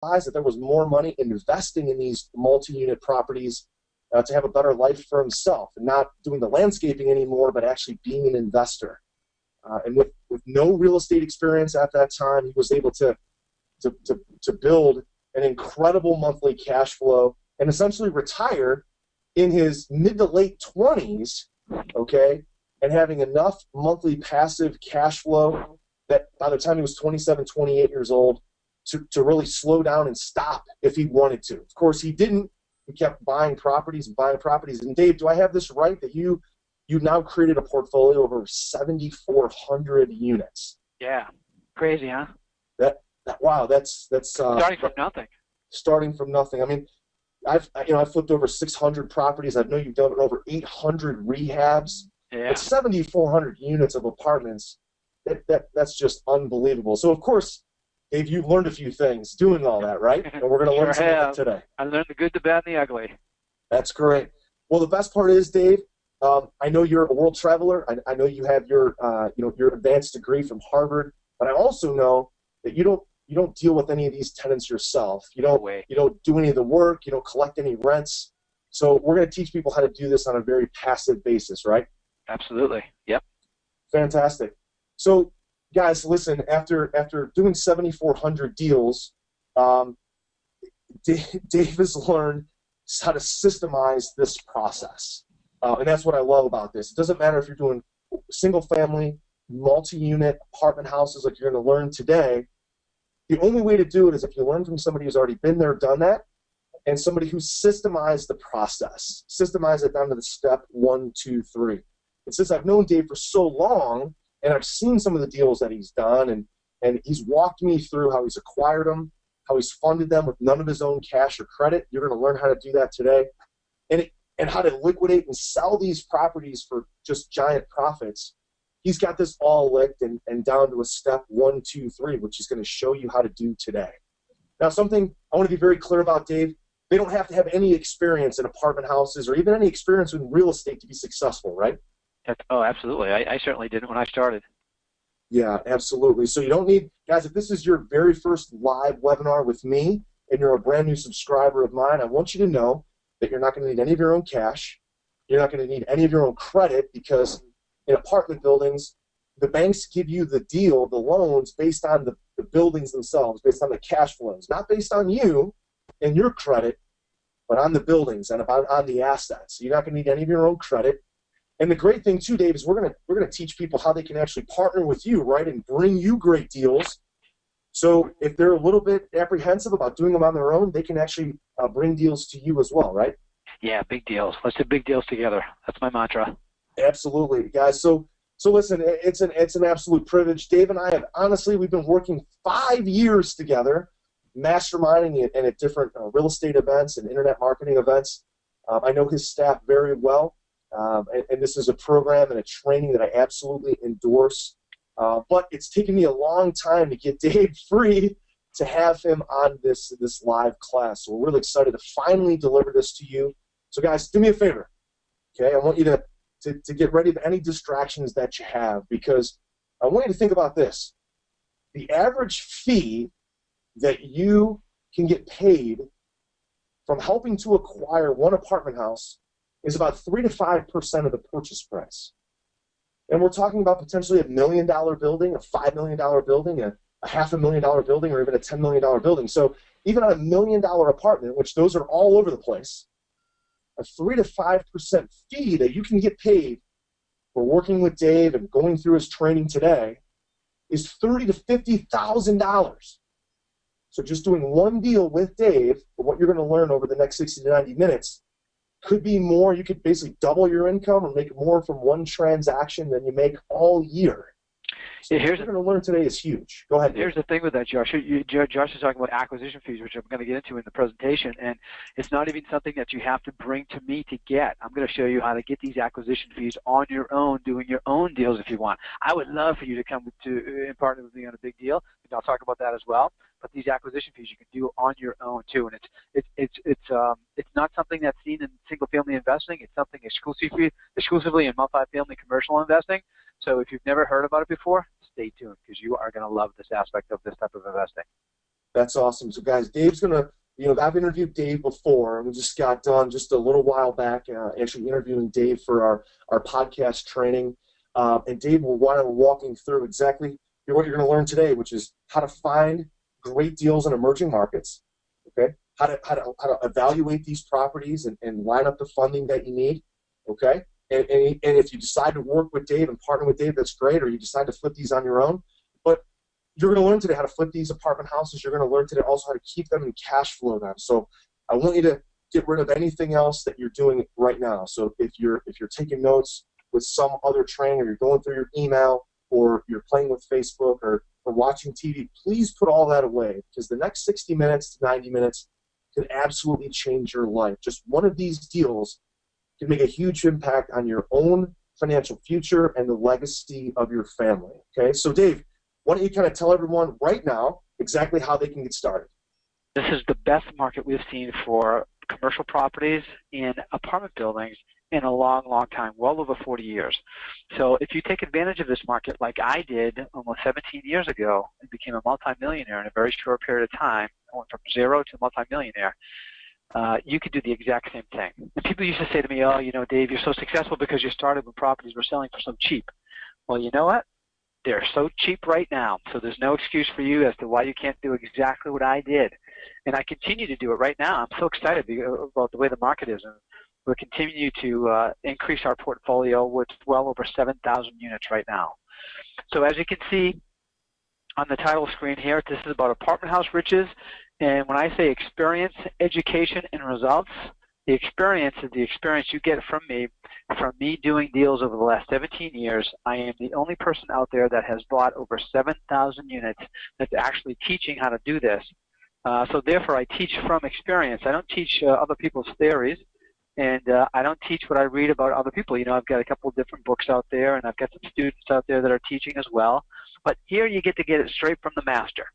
that there was more money in investing in these multi-unit properties to have a better life for himself and not doing the landscaping anymore, but actually being an investor. And with no real estate experience at that time, he was able to build an incredible monthly cash flow and essentially retire in his mid to late 20s, okay, and having enough monthly passive cash flow that by the time he was 27, 28 years old, to really slow down and stop if he wanted to. Of course, he didn't. He kept buying properties and buying properties. And Dave, do I have this right that you now created a portfolio of over 7,400 units? Yeah, crazy, huh? Wow, that's starting from nothing. Starting from nothing. I mean, I've flipped over 600 properties. I know you've done over 800 rehabs. Yeah. But 7,400 units of apartments. That's just unbelievable. So of course, Dave, you've learned a few things doing all that, right? And we're going to learn some of it today. I learned the good, the bad, and the ugly. That's great. Well, the best part is, Dave, I know you're a world traveler. I know you have your advanced degree from Harvard, but I also know that you don't deal with any of these tenants yourself. You don't do any of the work. You don't collect any rents. So we're going to teach people how to do this on a very passive basis, right? Absolutely. Yep. Fantastic. So, guys, listen. After doing 7,400 deals, Dave has learned how to systemize this process, and that's what I love about this. It doesn't matter if you're doing single-family, multi-unit apartment houses like you're going to learn today. The only way to do it is if you learn from somebody who's already been there, done that, and somebody who's systemized the process, systemized it down to the step 1, 2, 3. And since I've known Dave for so long, and I've seen some of the deals that he's done, and he's walked me through how he's acquired them, how he's funded them with none of his own cash or credit. You're going to learn how to do that today, and how to liquidate and sell these properties for just giant profits. He's got this all licked and down to a step 1, 2, 3, which he's going to show you how to do today. Now, something I want to be very clear about, Dave, they don't have to have any experience in apartment houses or even any experience in real estate to be successful, right? Oh, absolutely. I certainly didn't when I started. Yeah, absolutely. So you don't need, guys, if this is your very first live webinar with me and you're a brand new subscriber of mine, I want you to know that you're not going to need any of your own cash. You're not going to need any of your own credit, because in apartment buildings, the banks give you the deal, the loans, based on the buildings themselves, based on the cash flows, not based on you and your credit, but on the buildings and on the assets. So you're not going to need any of your own credit. And the great thing too, Dave, is we're gonna teach people how they can actually partner with you, right, and bring you great deals. So if they're a little bit apprehensive about doing them on their own, they can actually bring deals to you as well, right? Yeah, big deals. Let's do big deals together. That's my mantra. Absolutely, guys. So listen, it's an absolute privilege. Dave and I have, honestly, we've been working 5 years together, masterminding and at different real estate events and internet marketing events. I know his staff very well. And this is a program and a training that I absolutely endorse. But it's taken me a long time to get Dave free to have him on this live class. So we're really excited to finally deliver this to you. So guys, do me a favor, okay? I want you to get rid of any distractions that you have, because I want you to think about this. The average fee that you can get paid from helping to acquire one apartment house is about 3 to 5% of the purchase price. And we're talking about potentially $1 million building, a $5 million building, a $500,000 building, or even a $10 million building. So even on $1 million apartment, which those are all over the place, a 3 to 5% fee that you can get paid for working with Dave and going through his training today is $30,000 to $50,000. So just doing one deal with Dave, for what you're going to learn over the next 60 to 90 minutes, could be more. You could basically double your income or make more from one transaction than you make all year. So what you're going to learn today is huge. Go ahead. Here's the thing with that, Josh. Josh is talking about acquisition fees, which I'm going to get into in the presentation, and it's not even something that you have to bring to me to get. I'm going to show you how to get these acquisition fees on your own, doing your own deals if you want. I would love for you to come to and partner with me on a big deal, and I'll talk about that as well. But these acquisition fees you can do on your own too, and it's not something that's seen in single-family investing. It's something exclusively in multi-family commercial investing. So if you've never heard about it before, stay tuned, because you are going to love this aspect of this type of investing. That's awesome. So, guys, Dave's going to, I've interviewed Dave before, and we just got done just a little while back actually interviewing Dave for our podcast training. And Dave will want to walking through exactly what you're going to learn today, which is how to find great deals in emerging markets, okay? How to evaluate these properties and line up the funding that you need, okay? And if you decide to work with Dave and partner with Dave, that's great, or you decide to flip these on your own. But you're going to learn today how to flip these apartment houses. You're going to learn today also how to keep them and cash flow them. So I want you to get rid of anything else that you're doing right now. So if you're taking notes with some other training, or you're going through your email, or you're playing with Facebook, or watching TV, please put all that away, because the next 60 minutes to 90 minutes could absolutely change your life. Just one of these deals can make a huge impact on your own financial future and the legacy of your family. Okay, so Dave, why don't you kind of tell everyone right now exactly how they can get started? This is the best market we've seen for commercial properties in apartment buildings in a long, long time, well over 40 years. So if you take advantage of this market like I did almost 17 years ago and became a multimillionaire in a very short period of time, I went from zero to multimillionaire, you could do the exact same thing. And people used to say to me, oh, Dave, you're so successful because you started when properties were selling for so cheap. Well, you know what? They're so cheap right now, so there's no excuse for you as to why you can't do exactly what I did. And I continue to do it right now. I'm so excited about the way the market is. And we'll continue to increase our portfolio with well over 7,000 units right now. So as you can see on the title screen here, this is about Apartment House Riches. And when I say experience, education, and results, the experience is the experience you get from me doing deals over the last 17 years. I am the only person out there that has bought over 7,000 units that's actually teaching how to do this. So therefore, I teach from experience. I don't teach other people's theories, and I don't teach what I read about other people. I've got a couple of different books out there, and I've got some students out there that are teaching as well. But here you get to get it straight from the master.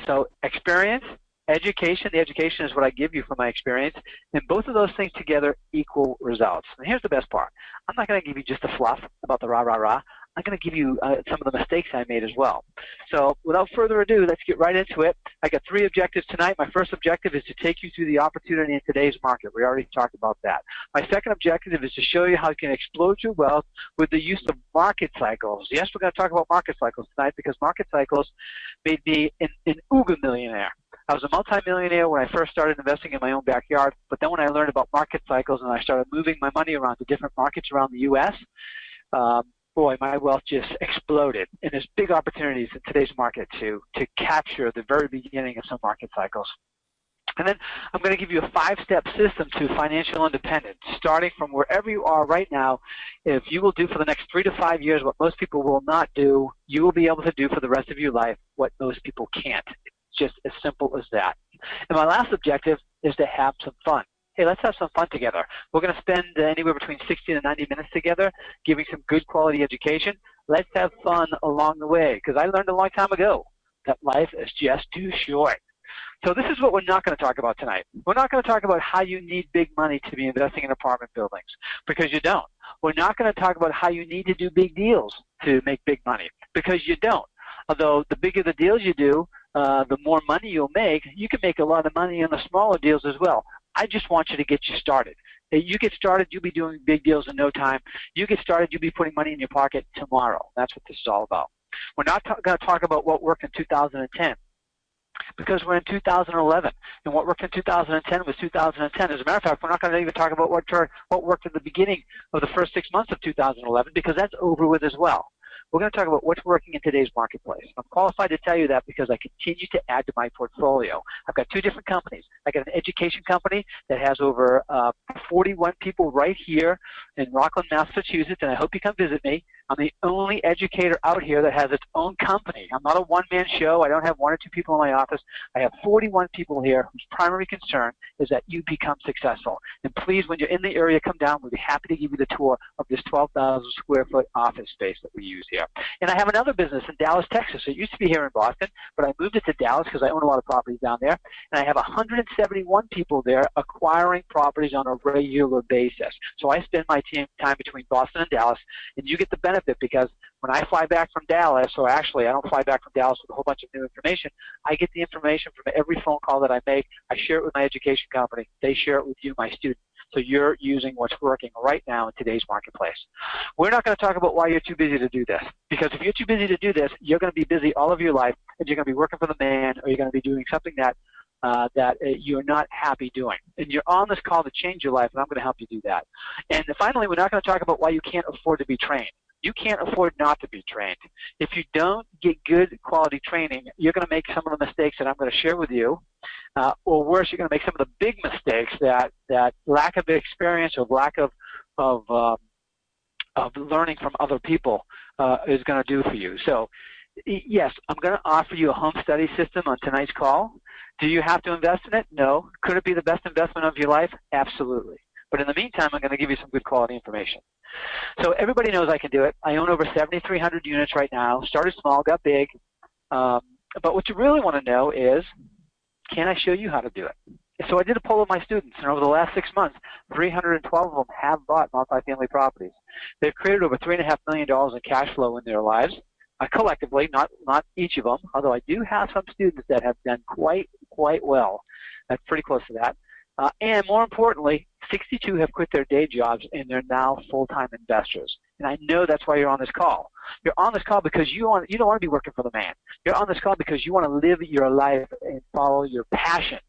So experience, education. The education is what I give you from my experience, and both of those things together equal results. And here's the best part. I'm not going to give you just the fluff about the rah-rah-rah. I'm going to give you some of the mistakes I made as well. So without further ado, let's get right into it. I got 3 objectives tonight. My first objective is to take you through the opportunity in today's market. We already talked about that. My second objective is to show you how you can explode your wealth with the use of market cycles. Yes, we're going to talk about market cycles tonight because market cycles made me an uber millionaire. I was a multimillionaire when I first started investing in my own backyard, but then when I learned about market cycles and I started moving my money around to different markets around the U.S., boy, my wealth just exploded. And there's big opportunities in today's market to capture the very beginning of some market cycles. And then I'm going to give you a 5-step system to financial independence, starting from wherever you are right now. If you will do for the next 3 to 5 years what most people will not do, you will be able to do for the rest of your life what most people can't. It's just as simple as that. And my last objective is to have some fun. Hey, let's have some fun together. We're going to spend anywhere between 60 to 90 minutes together giving some good quality education. Let's have fun along the way, because I learned a long time ago that life is just too short. So this is what we're not going to talk about tonight. We're not going to talk about how you need big money to be investing in apartment buildings, because you don't. We're not going to talk about how you need to do big deals to make big money, because you don't. Although the bigger the deals you do, the more money you'll make. You can make a lot of money on the smaller deals as well. I just want you to get you started. You get started, you'll be doing big deals in no time. You get started, you'll be putting money in your pocket tomorrow. That's what this is all about. We're not going to talk about what worked in 2010, because we're in 2011, and what worked in 2010 was 2010. As a matter of fact, we're not going to even talk about what worked at the beginning of the first 6 months of 2011, because that's over with as well. We're going to talk about what's working in today's marketplace. I'm qualified to tell you that because I continue to add to my portfolio. I've got 2 different companies. I got an education company that has over 41 people right here in Rockland, Massachusetts, and I hope you come visit me. I'm the only educator out here that has its own company. I'm not a one-man show. I don't have 1 or 2 people in my office. I have 41 people here whose primary concern is that you become successful. And please, when you're in the area, come down. We'll be happy to give you the tour of this 12,000 square foot office space that we use here. And I have another business in Dallas, Texas. It used to be here in Boston, but I moved it to Dallas because I own a lot of properties down there. And I have 171 people there acquiring properties on a regular basis. So I spend my time between Boston and Dallas, and you get the benefit benefit because when I fly back from Dallas, or actually I don't fly back from Dallas with a whole bunch of new information, I get the information from every phone call that I make. I share it with my education company. They share it with you, my student. So you're using what's working right now in today's marketplace. We're not going to talk about why you're too busy to do this, because if you're too busy to do this, you're going to be busy all of your life, and you're going to be working for the man, or you're going to be doing something that you're not happy doing. And you're on this call to change your life, and I'm going to help you do that. And finally, we're not going to talk about why you can't afford to be trained. You can't afford not to be trained. If you don't get good quality training, you're going to make some of the mistakes that I'm going to share with you, or worse, you're going to make some of the big mistakes that lack of experience or lack of learning from other people is going to do for you. So, yes, I'm going to offer you a home study system on tonight's call. Do you have to invest in it? No. Could it be the best investment of your life? Absolutely. But in the meantime, I'm going to give you some good quality information. So everybody knows I can do it. I own over 7,300 units right now. Started small, got big. But what you really want to know is, can I show you how to do it? So I did a poll of my students, and over the last 6 months, 312 of them have bought multifamily properties. They've created over $3.5 million in cash flow in their lives. Collectively, not each of them, although I do have some students that have done quite well. That's pretty close to that. And more importantly, 62 have quit their day jobs, and they're now full-time investors. And I know that's why you're on this call. You're on this call because you don't want to be working for the man. You're on this call because you want to live your life and follow your passions.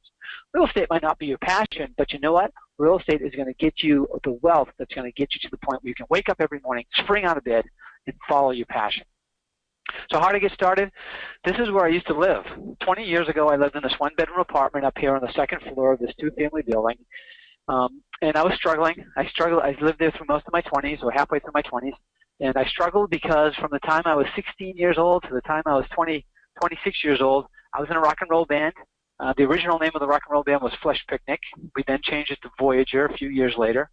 Real estate might not be your passion, but you know what? Real estate is going to get you the wealth that's going to get you to the point where you can wake up every morning, spring out of bed, and follow your passion. So how to get started? This is where I used to live. 20 years ago, I lived in this one-bedroom apartment up here on the second floor of this two-family building, and I was struggling. I lived there through most of my 20s, or halfway through my 20s, and I struggled because from the time I was 16 years old to the time I was 26 years old, I was in a rock and roll band. The original name of the rock and roll band was Flesh Picnic. We then changed it to Voyager a few years later.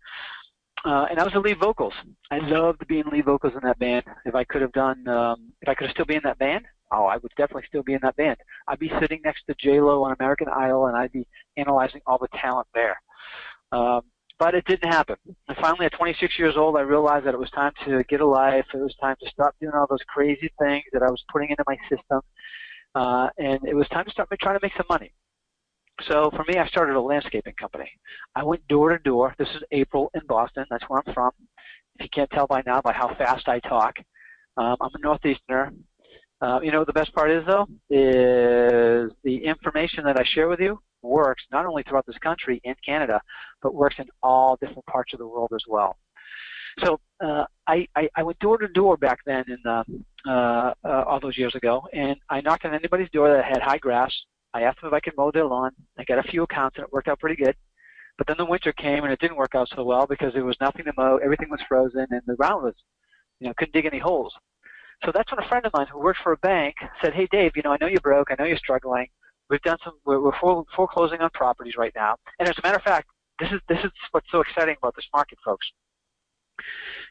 And I was the lead vocals. I loved being lead vocals in that band. If I could have still been in that band, I would definitely still be in that band. I'd be sitting next to J-Lo on American Idol, and I'd be analyzing all the talent there. But it didn't happen. And finally, at 26 years old, I realized that it was time to get a life. It was time to stop doing all those crazy things that I was putting into my system. And it was time to start trying to make some money. So for me, I started a landscaping company. I went door to door. This is April in Boston. That's where I'm from. If you can't tell by now by how fast I talk, I'm a Northeasterner. You know what the best part is, though, is the information that I share with you works not only throughout this country and Canada, but works in all different parts of the world as well. So I went door to door back then all those years ago, and I knocked on anybody's door that had high grass. I asked them if I could mow their lawn. I got a few accounts, and it worked out pretty good. But then the winter came, and it didn't work out so well because there was nothing to mow. Everything was frozen, and the ground was, couldn't dig any holes. So that's when a friend of mine who worked for a bank said, "Hey, Dave, I know you're broke. I know you're struggling. We're foreclosing on properties right now." And as a matter of fact, this is what's so exciting about this market, folks.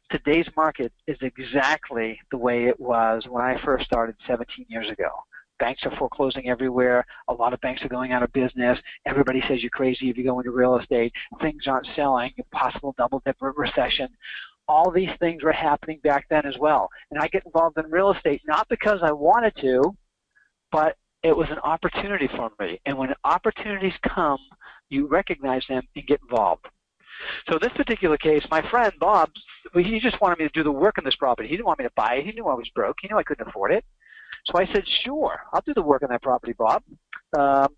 Today's market is exactly the way it was when I first started 17 years ago. Banks are foreclosing everywhere. A lot of banks are going out of business. Everybody says you're crazy if you go into real estate. Things aren't selling. Possible double-dip recession. All these things were happening back then as well. And I get involved in real estate not because I wanted to, but it was an opportunity for me. And when opportunities come, you recognize them and get involved. So in this particular case, my friend Bob, he just wanted me to do the work on this property. He didn't want me to buy it. He knew I was broke. He knew I couldn't afford it. So I said, "Sure, I'll do the work on that property, Bob."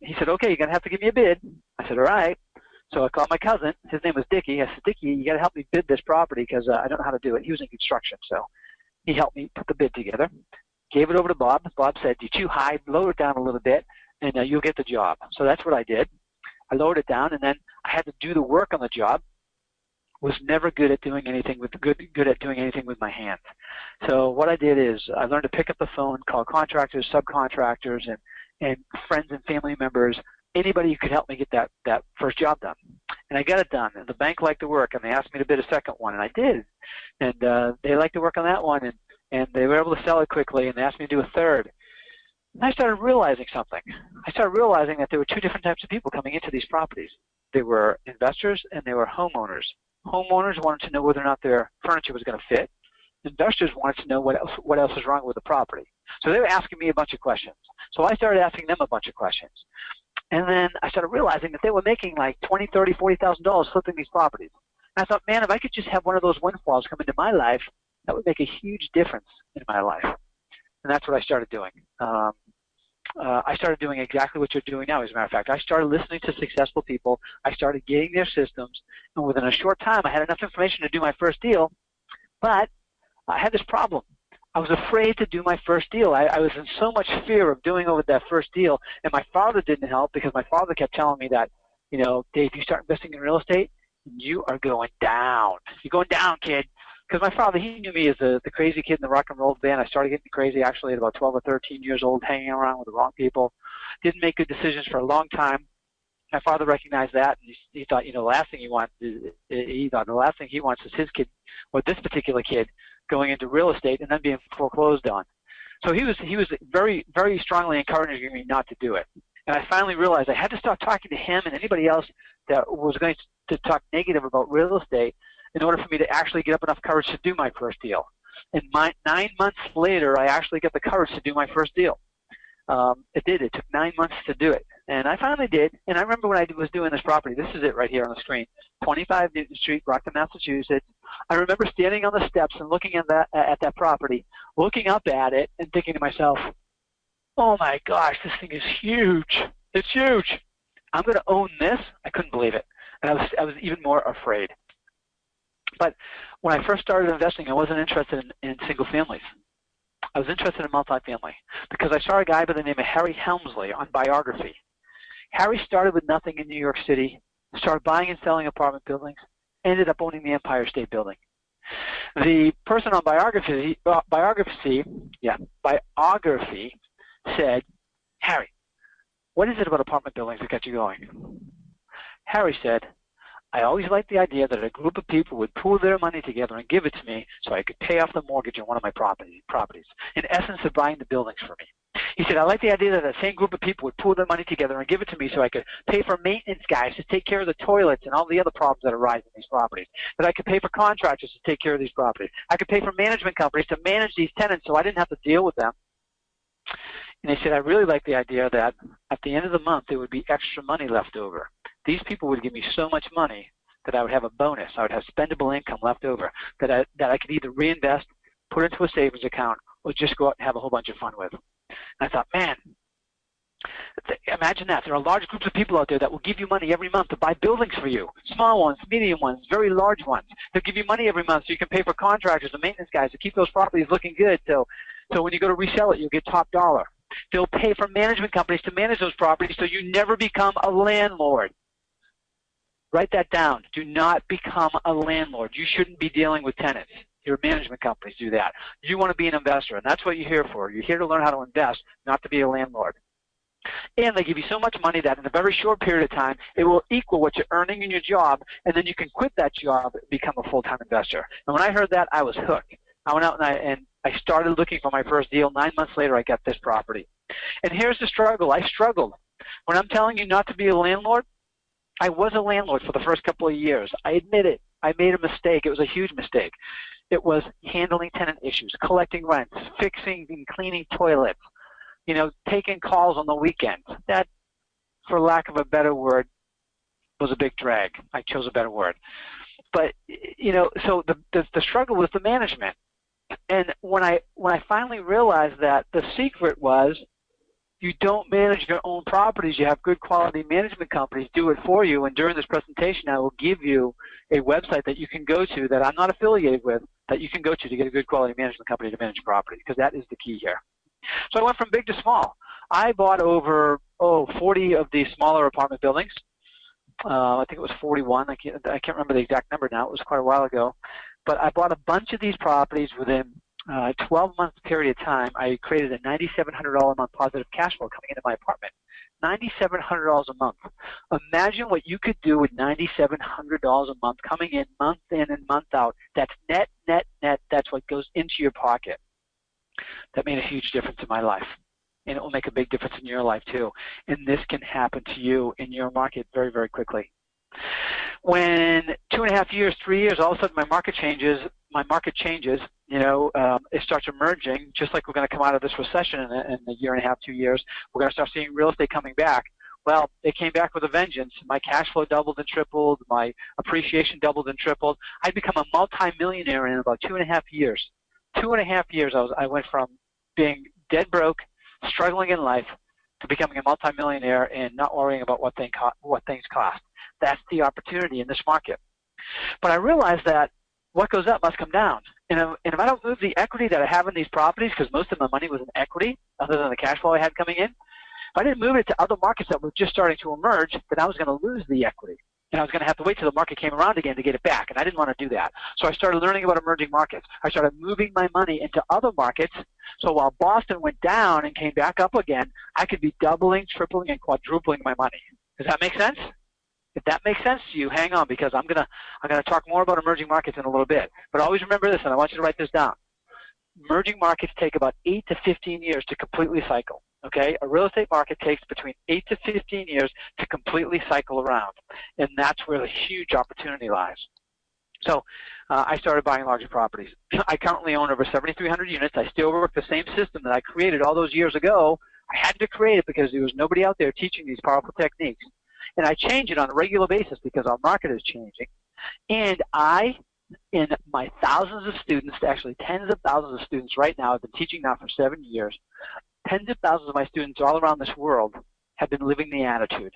He said, "Okay, you're going to have to give me a bid." I said, "All right." So I called my cousin. His name was Dickie. I said, "Dickie, you got to help me bid this property because I don't know how to do it." He was in construction, so he helped me put the bid together. Gave it over to Bob. Bob said, "You're too high. Lower it down a little bit, and you'll get the job." So that's what I did. I lowered it down, and then I had to do the work on the job. Was never good at doing anything with my hands. So what I did is I learned to pick up the phone, call contractors, subcontractors, and friends and family members, anybody who could help me get that first job done. And I got it done. And the bank liked the work, and they asked me to bid a second one, and I did. And they liked to work on that one, and they were able to sell it quickly, and they asked me to do a third. And I started realizing something. I started realizing that there were two different types of people coming into these properties. There were investors and there were homeowners. Homeowners wanted to know whether or not their furniture was going to fit. investors wanted to know what else was wrong with the property. So they were asking me a bunch of questions. So I started asking them a bunch of questions. And then I started realizing that they were making like $20,000, $30,000, $40,000 flipping these properties. And I thought, man, if I could just have one of those windfalls come into my life, that would make a huge difference in my life. And that's what I started doing. I started doing exactly what you're doing now, as a matter of fact. I started listening to successful people. I started getting their systems. And within a short time, I had enough information to do my first deal. But I had this problem. I was afraid to do my first deal. I was in so much fear of doing over that first deal. And my father didn't help, because my father kept telling me that, you know, Dave, you start investing in real estate, you are going down. You're going down, kid. Because my father, he knew me as the crazy kid in the rock and roll band. I started getting crazy actually at about 12 or 13 years old, hanging around with the wrong people. Didn't make good decisions for a long time. My father recognized that, and he thought, you know, the last thing he wants is his kid, or this particular kid, going into real estate and then being foreclosed on. So he was very, very strongly encouraging me not to do it. And I finally realized I had to start talking to him and anybody else that was going to talk negative about real estate in order for me to actually get up enough courage to do my first deal. And 9 months later, I actually got the courage to do my first deal. It did. It took 9 months to do it. And I finally did. And I remember when I was doing this property, this is it right here on the screen, 25 Newton Street, Brockton, Massachusetts. I remember standing on the steps and looking at that property, looking up at it and thinking to myself, oh my gosh, this thing is huge. It's huge. I'm going to own this. I couldn't believe it. And I was even more afraid. But when I first started investing, I wasn't interested in single families. I was interested in multifamily because I saw a guy by the name of Harry Helmsley on Biography. Harry started with nothing in New York City, started buying and selling apartment buildings, ended up owning the Empire State Building. The person on Biography said, Harry, what is it about apartment buildings that got you going? Harry said, I always liked the idea that a group of people would pool their money together and give it to me so I could pay off the mortgage on one of my properties. In essence, of buying the buildings for me. He said, I like the idea that that same group of people would pool their money together and give it to me so I could pay for maintenance guys to take care of the toilets and all the other problems that arise in these properties. That I could pay for contractors to take care of these properties. I could pay for management companies to manage these tenants so I didn't have to deal with them. And he said, I really like the idea that at the end of the month there would be extra money left over. These people would give me so much money that I would have a bonus. I would have spendable income left over that I could either reinvest, put into a savings account, or just go out and have a whole bunch of fun with. And I thought, man, imagine that. There are large groups of people out there that will give you money every month to buy buildings for you. Small ones, medium ones, very large ones. They'll give you money every month so you can pay for contractors and maintenance guys to keep those properties looking good. So when you go to resell it, you'll get top dollar. They'll pay for management companies to manage those properties so you never become a landlord. Write that down. Do not become a landlord. You shouldn't be dealing with tenants. Your management companies do that. You want to be an investor, and that's what you're here for. You're here to learn how to invest, not to be a landlord. And they give you so much money that in a very short period of time, it will equal what you're earning in your job, and then you can quit that job and become a full-time investor. And when I heard that, I was hooked. I went out and I started looking for my first deal. 9 months later, I got this property. And here's the struggle. I struggled. When I'm telling you not to be a landlord, I was a landlord for the first couple of years. I admit it. I made a mistake. It was a huge mistake. It was handling tenant issues, collecting rents, fixing and cleaning toilets, taking calls on the weekends. That, for lack of a better word, was a big drag. I chose a better word. But, so the struggle was the management. And when I finally realized that the secret was you don't manage your own properties, you have good quality management companies do it for you, and during this presentation I will give you a website that you can go to that I'm not affiliated with, that you can go to get a good quality management company to manage property, because that is the key here. So I went from big to small. I bought over 40 of these smaller apartment buildings. I think it was 41. I can't remember the exact number now. It was quite a while ago. But I bought a bunch of these properties within a 12-month period of time. I created a $9,700 a month positive cash flow coming into my apartment. $9,700 a month. Imagine what you could do with $9,700 a month coming in and month out. That's net, net, net. That's what goes into your pocket. That made a huge difference in my life. And it will make a big difference in your life too. And this can happen to you in your market very, very quickly. When 2.5 years, 3 years, all of a sudden my market changes, it starts emerging, just like we're going to come out of this recession in a year and a half, 2 years. We're going to start seeing real estate coming back. Well, it came back with a vengeance. My cash flow doubled and tripled. My appreciation doubled and tripled. I'd become a multimillionaire in about 2.5 years. 2.5 years, I went from being dead broke, struggling in life, to becoming a multimillionaire and not worrying about what things cost. That's the opportunity in this market. But I realized that what goes up must come down. And if I don't move the equity that I have in these properties, because most of my money was in equity, other than the cash flow I had coming in, if I didn't move it to other markets that were just starting to emerge, then I was going to lose the equity. And I was going to have to wait till the market came around again to get it back, and I didn't want to do that. So I started learning about emerging markets. I started moving my money into other markets, so while Boston went down and came back up again, I could be doubling, tripling, and quadrupling my money. Does that make sense? If that makes sense to you, hang on, because I'm gonna talk more about emerging markets in a little bit. But always remember this, and I want you to write this down. Emerging markets take about 8 to 15 years to completely cycle. Okay, a real estate market takes between 8 to 15 years to completely cycle around, and that's where the huge opportunity lies. So I started buying larger properties. I currently own over 7,300 units. I still work the same system that I created all those years ago. I had to create it because there was nobody out there teaching these powerful techniques. And I change it on a regular basis because our market is changing. And in my thousands of students, actually tens of thousands of students right now, I've been teaching now for 7 years, tens of thousands of my students all around this world have been living the attitude.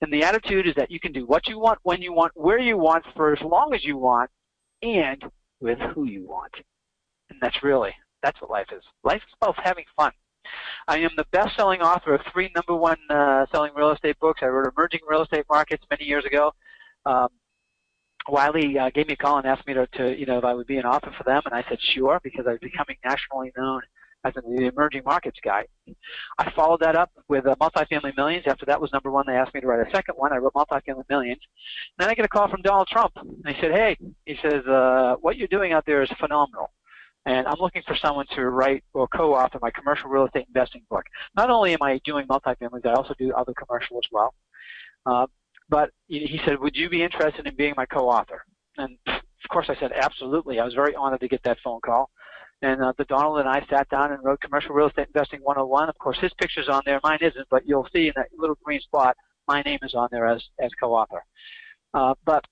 And the attitude is that you can do what you want, when you want, where you want, for as long as you want, and with who you want. And that's what life is. Life is about having fun. I am the best-selling author of 3 #1 selling real estate books. I wrote Emerging Real Estate Markets many years ago. Wiley gave me a call and asked me to if I would be an author for them, and I said sure, because I was becoming nationally known as the emerging markets guy. I followed that up with Multifamily Millions. After that was #1, they asked me to write a second one. I wrote Multifamily Millions. Then I get a call from Donald Trump, and he said, hey, he says, what you're doing out there is phenomenal. And I'm looking for someone to write or co-author my commercial real estate investing book. Not only am I doing multifamilies, I also do other commercial as well. But he said, would you be interested in being my co-author? And of course I said, absolutely. I was very honored to get that phone call. And Donald and I sat down and wrote Commercial Real Estate Investing 101. Of course, his picture's on there. Mine isn't, but you'll see in that little green spot, my name is on there as co-author. But,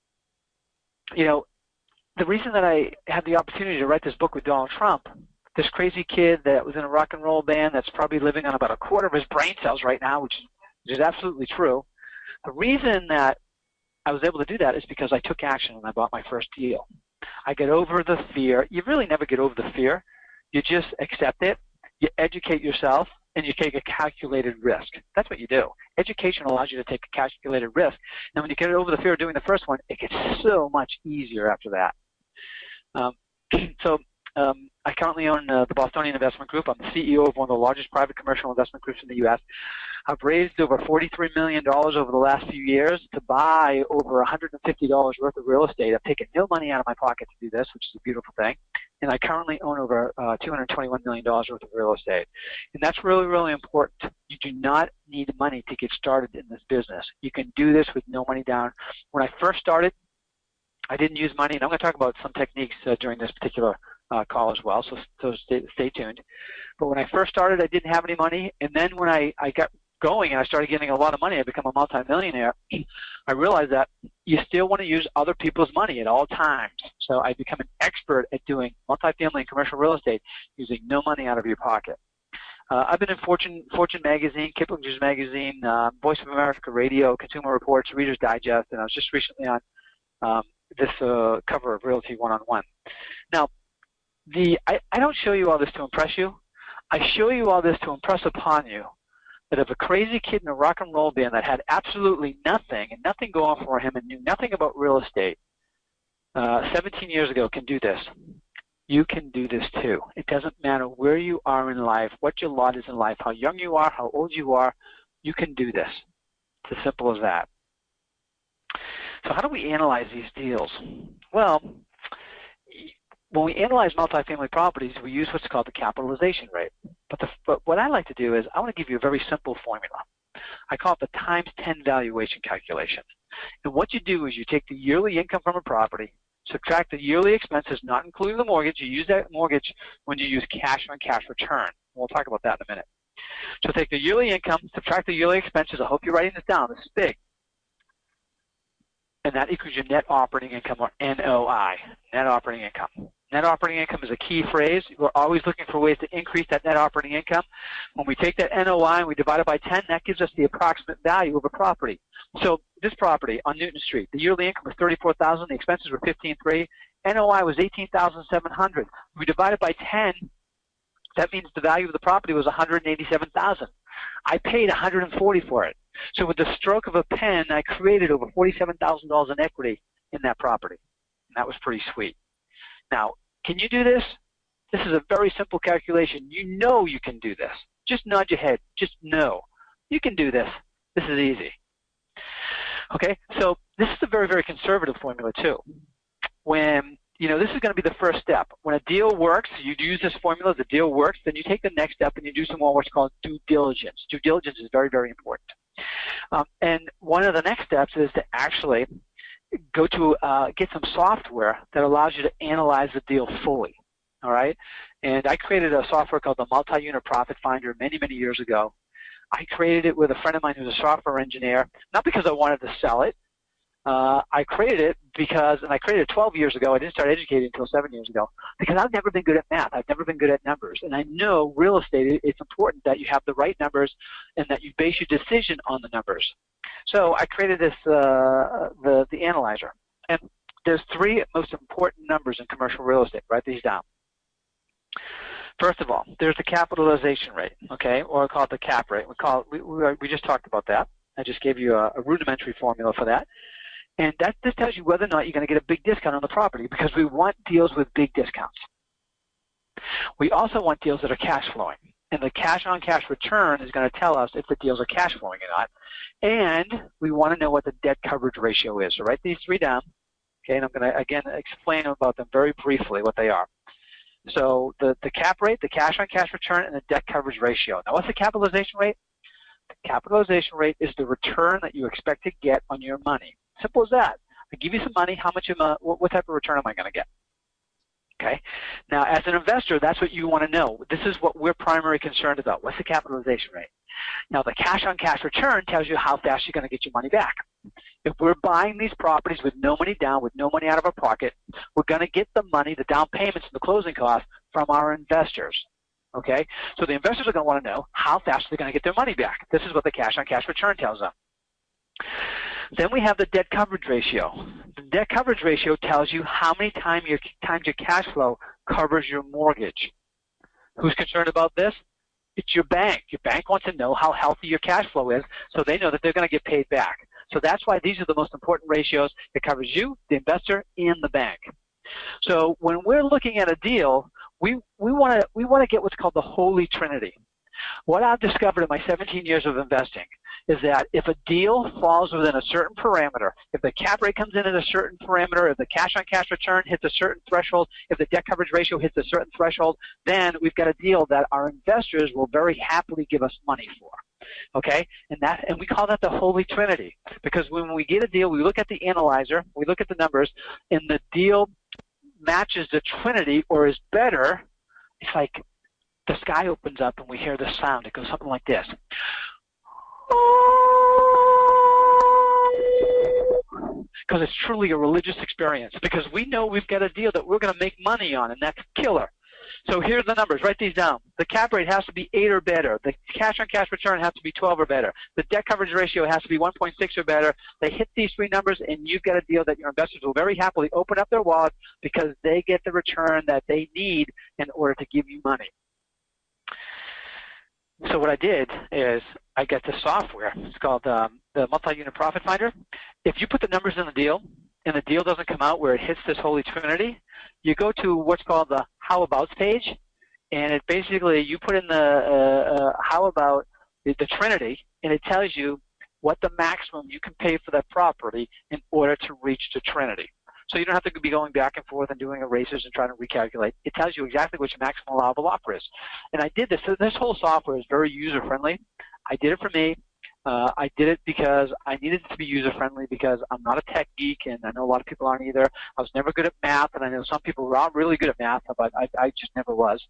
the reason that I had the opportunity to write this book with Donald Trump, this crazy kid that was in a rock and roll band that's probably living on about a quarter of his brain cells right now, which is absolutely true. The reason that I was able to do that is because I took action and I bought my first deal. I get over the fear. You really never get over the fear. You just accept it, you educate yourself, and you take a calculated risk. That's what you do. Education allows you to take a calculated risk. And when you get over the fear of doing the first one, it gets so much easier after that. I currently own the Bostonian Investment Group. I'm the CEO of one of the largest private commercial investment groups in the U.S. I've raised over $43 million over the last few years to buy over $150 worth of real estate. I've taken no money out of my pocket to do this, which is a beautiful thing. And I currently own over $221 million worth of real estate. And that's really, really important. You do not need money to get started in this business. You can do this with no money down. When I first started, I didn't use money, and I'm going to talk about some techniques during this particular call as well, so stay tuned. But when I first started, I didn't have any money, and then when I got going and I started getting a lot of money, I become a multimillionaire, I realized that you still want to use other people's money at all times. So I become an expert at doing multifamily and commercial real estate using no money out of your pocket. I've been in Fortune Magazine, Kiplinger's Magazine, Voice of America Radio, Consumer Reports, Reader's Digest, and I was just recently on this cover of Realty One-on-One. Now, I don't show you all this to impress you. I show you all this to impress upon you that if a crazy kid in a rock and roll band that had absolutely nothing and nothing going for him and knew nothing about real estate 17 years ago can do this, you can do this too. It doesn't matter where you are in life, what your lot is in life, how young you are, how old you are, you can do this. It's as simple as that. So how do we analyze these deals? Well, when we analyze multifamily properties, we use what's called the capitalization rate. But what I like to do is I want to give you a very simple formula. I call it the times 10 valuation calculation. And what you do is you take the yearly income from a property, subtract the yearly expenses, not including the mortgage. You use that mortgage when you use cash on cash return. We'll talk about that in a minute. So take the yearly income, subtract the yearly expenses. I hope you're writing this down. This is big. And that equals your net operating income, or NOI, net operating income. Net operating income is a key phrase. We're always looking for ways to increase that net operating income. When we take that NOI and we divide it by 10, that gives us the approximate value of a property. So this property on Newton Street, the yearly income was $34,000, the expenses were $15,300, NOI was $18,700. We divide it by 10, that means the value of the property was $187,000. I paid $140 for it. So with the stroke of a pen, I created over $47,000 in equity in that property. And that was pretty sweet. Now, can you do this? This is a very simple calculation. You know you can do this. Just nod your head. Just know. You can do this. This is easy. Okay, so this is a very, very conservative formula too. When, this is going to be the first step. When a deal works, you use this formula, the deal works, then you take the next step and you do some more what's called due diligence. Due diligence is very, very important. And one of the next steps is to actually go to get some software that allows you to analyze the deal fully. All right, and I created a software called the Multi-Unit Profit Finder many, many years ago. I created it with a friend of mine who's a software engineer, not because I wanted to sell it. I created it because, and I created it 12 years ago. I didn't start educating until 7 years ago, because I've never been good at math. I've never been good at numbers. And I know real estate, it's important that you have the right numbers and that you base your decision on the numbers. So I created this, the analyzer. And there's three most important numbers in commercial real estate. Write these down. First of all, there's the capitalization rate, okay, or I call it the cap rate. We just talked about that. I just gave you a rudimentary formula for that. And this tells you whether or not you're going to get a big discount on the property, because we want deals with big discounts. We also want deals that are cash flowing. And the cash on cash return is going to tell us if the deals are cash flowing or not. And we want to know what the debt coverage ratio is. So write these three down. Okay, and I'm going to, again, explain about them very briefly, what they are. So the cap rate, the cash on cash return, and the debt coverage ratio. Now, what's the capitalization rate? The capitalization rate is the return that you expect to get on your money. Simple as that. I give you some money, how much what type of return am I going to get? Okay. Now, as an investor, that's what you want to know. This is what we're primarily concerned about. What's the capitalization rate? Now, the cash on cash return tells you how fast you're going to get your money back. If we're buying these properties with no money down, with no money out of our pocket, we're going to get the money, the down payments, and the closing costs from our investors. Okay? So the investors are going to want to know how fast they're going to get their money back. This is what the cash on cash return tells them. Then we have the debt coverage ratio. The debt coverage ratio tells you how many times your cash flow covers your mortgage. Who's concerned about this? It's your bank. Your bank wants to know how healthy your cash flow is, so they know that they're going to get paid back. So that's why these are the most important ratios. It covers you, the investor, and the bank. So when we're looking at a deal, we want to get what's called the Holy Trinity. What I've discovered in my 17 years of investing is that if a deal falls within a certain parameter, if the cap rate comes in at a certain parameter, if the cash on cash return hits a certain threshold, if the debt coverage ratio hits a certain threshold, then we've got a deal that our investors will very happily give us money for. Okay, and we call that the Holy Trinity, because when we get a deal, we look at the analyzer, we look at the numbers, and the deal matches the Trinity or is better. It's like the sky opens up and we hear this sound. It goes something like this. Because it's truly a religious experience, because we know we've got a deal that we're going to make money on, and that's killer. So here's the numbers. Write these down. The cap rate has to be 8 or better. The cash on cash return has to be 12 or better. The debt coverage ratio has to be 1.6 or better. They hit these three numbers, and you've got a deal that your investors will very happily open up their wallet, because they get the return that they need in order to give you money. So what I did is I got the software. It's called the Multi-Unit Profit Finder. If you put the numbers in the deal and the deal doesn't come out where it hits this Holy Trinity, you go to what's called the How Abouts page, and it basically, you put in the how about the Trinity, and it tells you what the maximum you can pay for that property in order to reach the Trinity. So you don't have to be going back and forth and doing erasers and trying to recalculate. It tells you exactly what your maximum allowable offer is. And I did this. So this whole software is very user-friendly. I did it for me. I did it because I needed it to be user-friendly, because I'm not a tech geek, and I know a lot of people aren't either. I was never good at math, and I know some people were really good at math, but I just never was.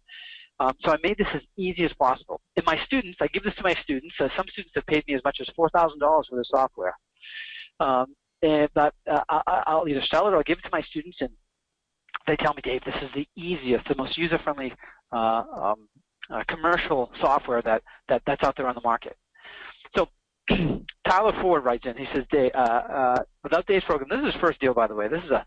So I made this as easy as possible. And my students, I give this to my students. Some students have paid me as much as $4,000 for this software. But I'll either sell it or give it to my students, and they tell me, Dave, this is the easiest, the most user-friendly commercial software that's out there on the market. So Tyler Ford writes in. He says, without Dave's program, this is his first deal, by the way. This is a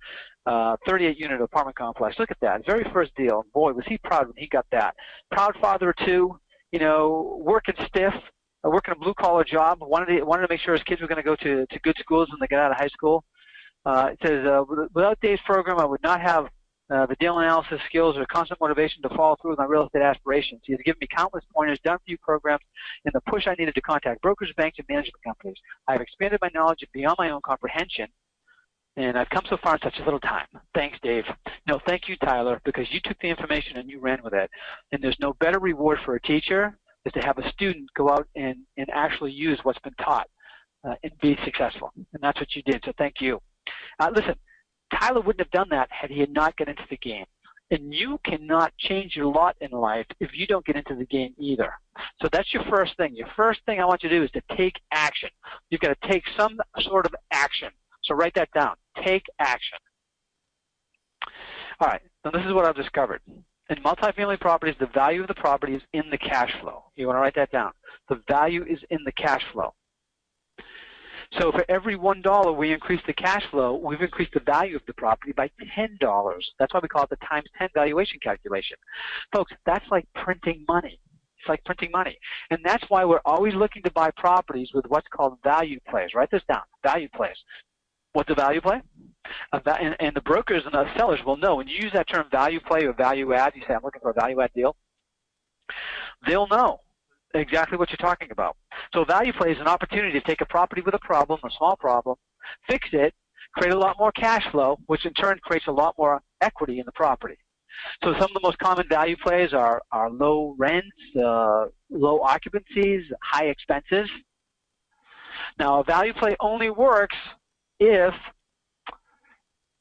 38-unit apartment complex. Look at that, very first deal. Boy, was he proud when he got that. Proud father of two, you know, working stiff, working a blue-collar job. Wanted to make sure his kids were going to go to good schools when they got out of high school. It says, without Dave's program, I would not have the deal analysis skills or constant motivation to follow through with my real estate aspirations. He has given me countless pointers, done few programs, and the push I needed to contact brokers, banks, and management companies. I have expanded my knowledge beyond my own comprehension, and I've come so far in such a little time. Thanks, Dave. No, thank you, Tyler, because you took the information and you ran with it. And there's no better reward for a teacher is to have a student go out and actually use what's been taught and be successful. And that's what you did, so thank you. Listen, Tyler wouldn't have done that had he not got into the game. And you cannot change your lot in life if you don't get into the game either. So that's your first thing. Your first thing I want you to do is to take action. You've got to take some sort of action. So write that down. Take action. All right, now this is what I've discovered. In multifamily properties, the value of the property is in the cash flow. You want to write that down. The value is in the cash flow. So for every $1 we increase the cash flow, we've increased the value of the property by $10. That's why we call it the times 10 valuation calculation. Folks, that's like printing money. It's like printing money. And that's why we're always looking to buy properties with what's called value plays. Write this down, value plays. What's a value play? And the brokers and the sellers will know. When you use that term value play or value add, you say, I'm looking for a value add deal, they'll know exactly what you're talking about. So value play is an opportunity to take a property with a problem, a small problem, fix it, create a lot more cash flow, which in turn creates a lot more equity in the property. So some of the most common value plays are low rents, low occupancies, high expenses. Now a value play only works if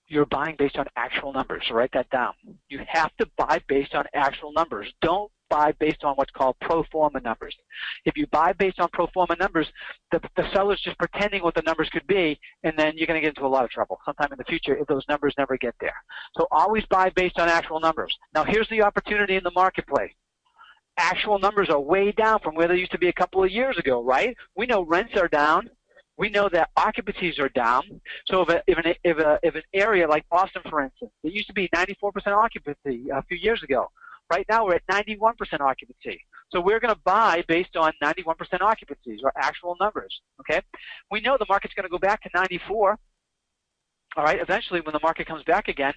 you're buying based on actual numbers. So write that down. You have to buy based on actual numbers. Don't buy based on what's called pro forma numbers. If you buy based on pro forma numbers, the seller's just pretending what the numbers could be, and then you're going to get into a lot of trouble sometime in the future if those numbers never get there. So always buy based on actual numbers. Now here's the opportunity in the marketplace. Actual numbers are way down from where they used to be a couple of years ago, right? We know rents are down. We know that occupancies are down. So if an area like Boston, for instance, it used to be 94% occupancy a few years ago. Right now we're at 91% occupancy. So we're going to buy based on 91% occupancies or actual numbers, okay? We know the market's going to go back to 94, all right, eventually when the market comes back again.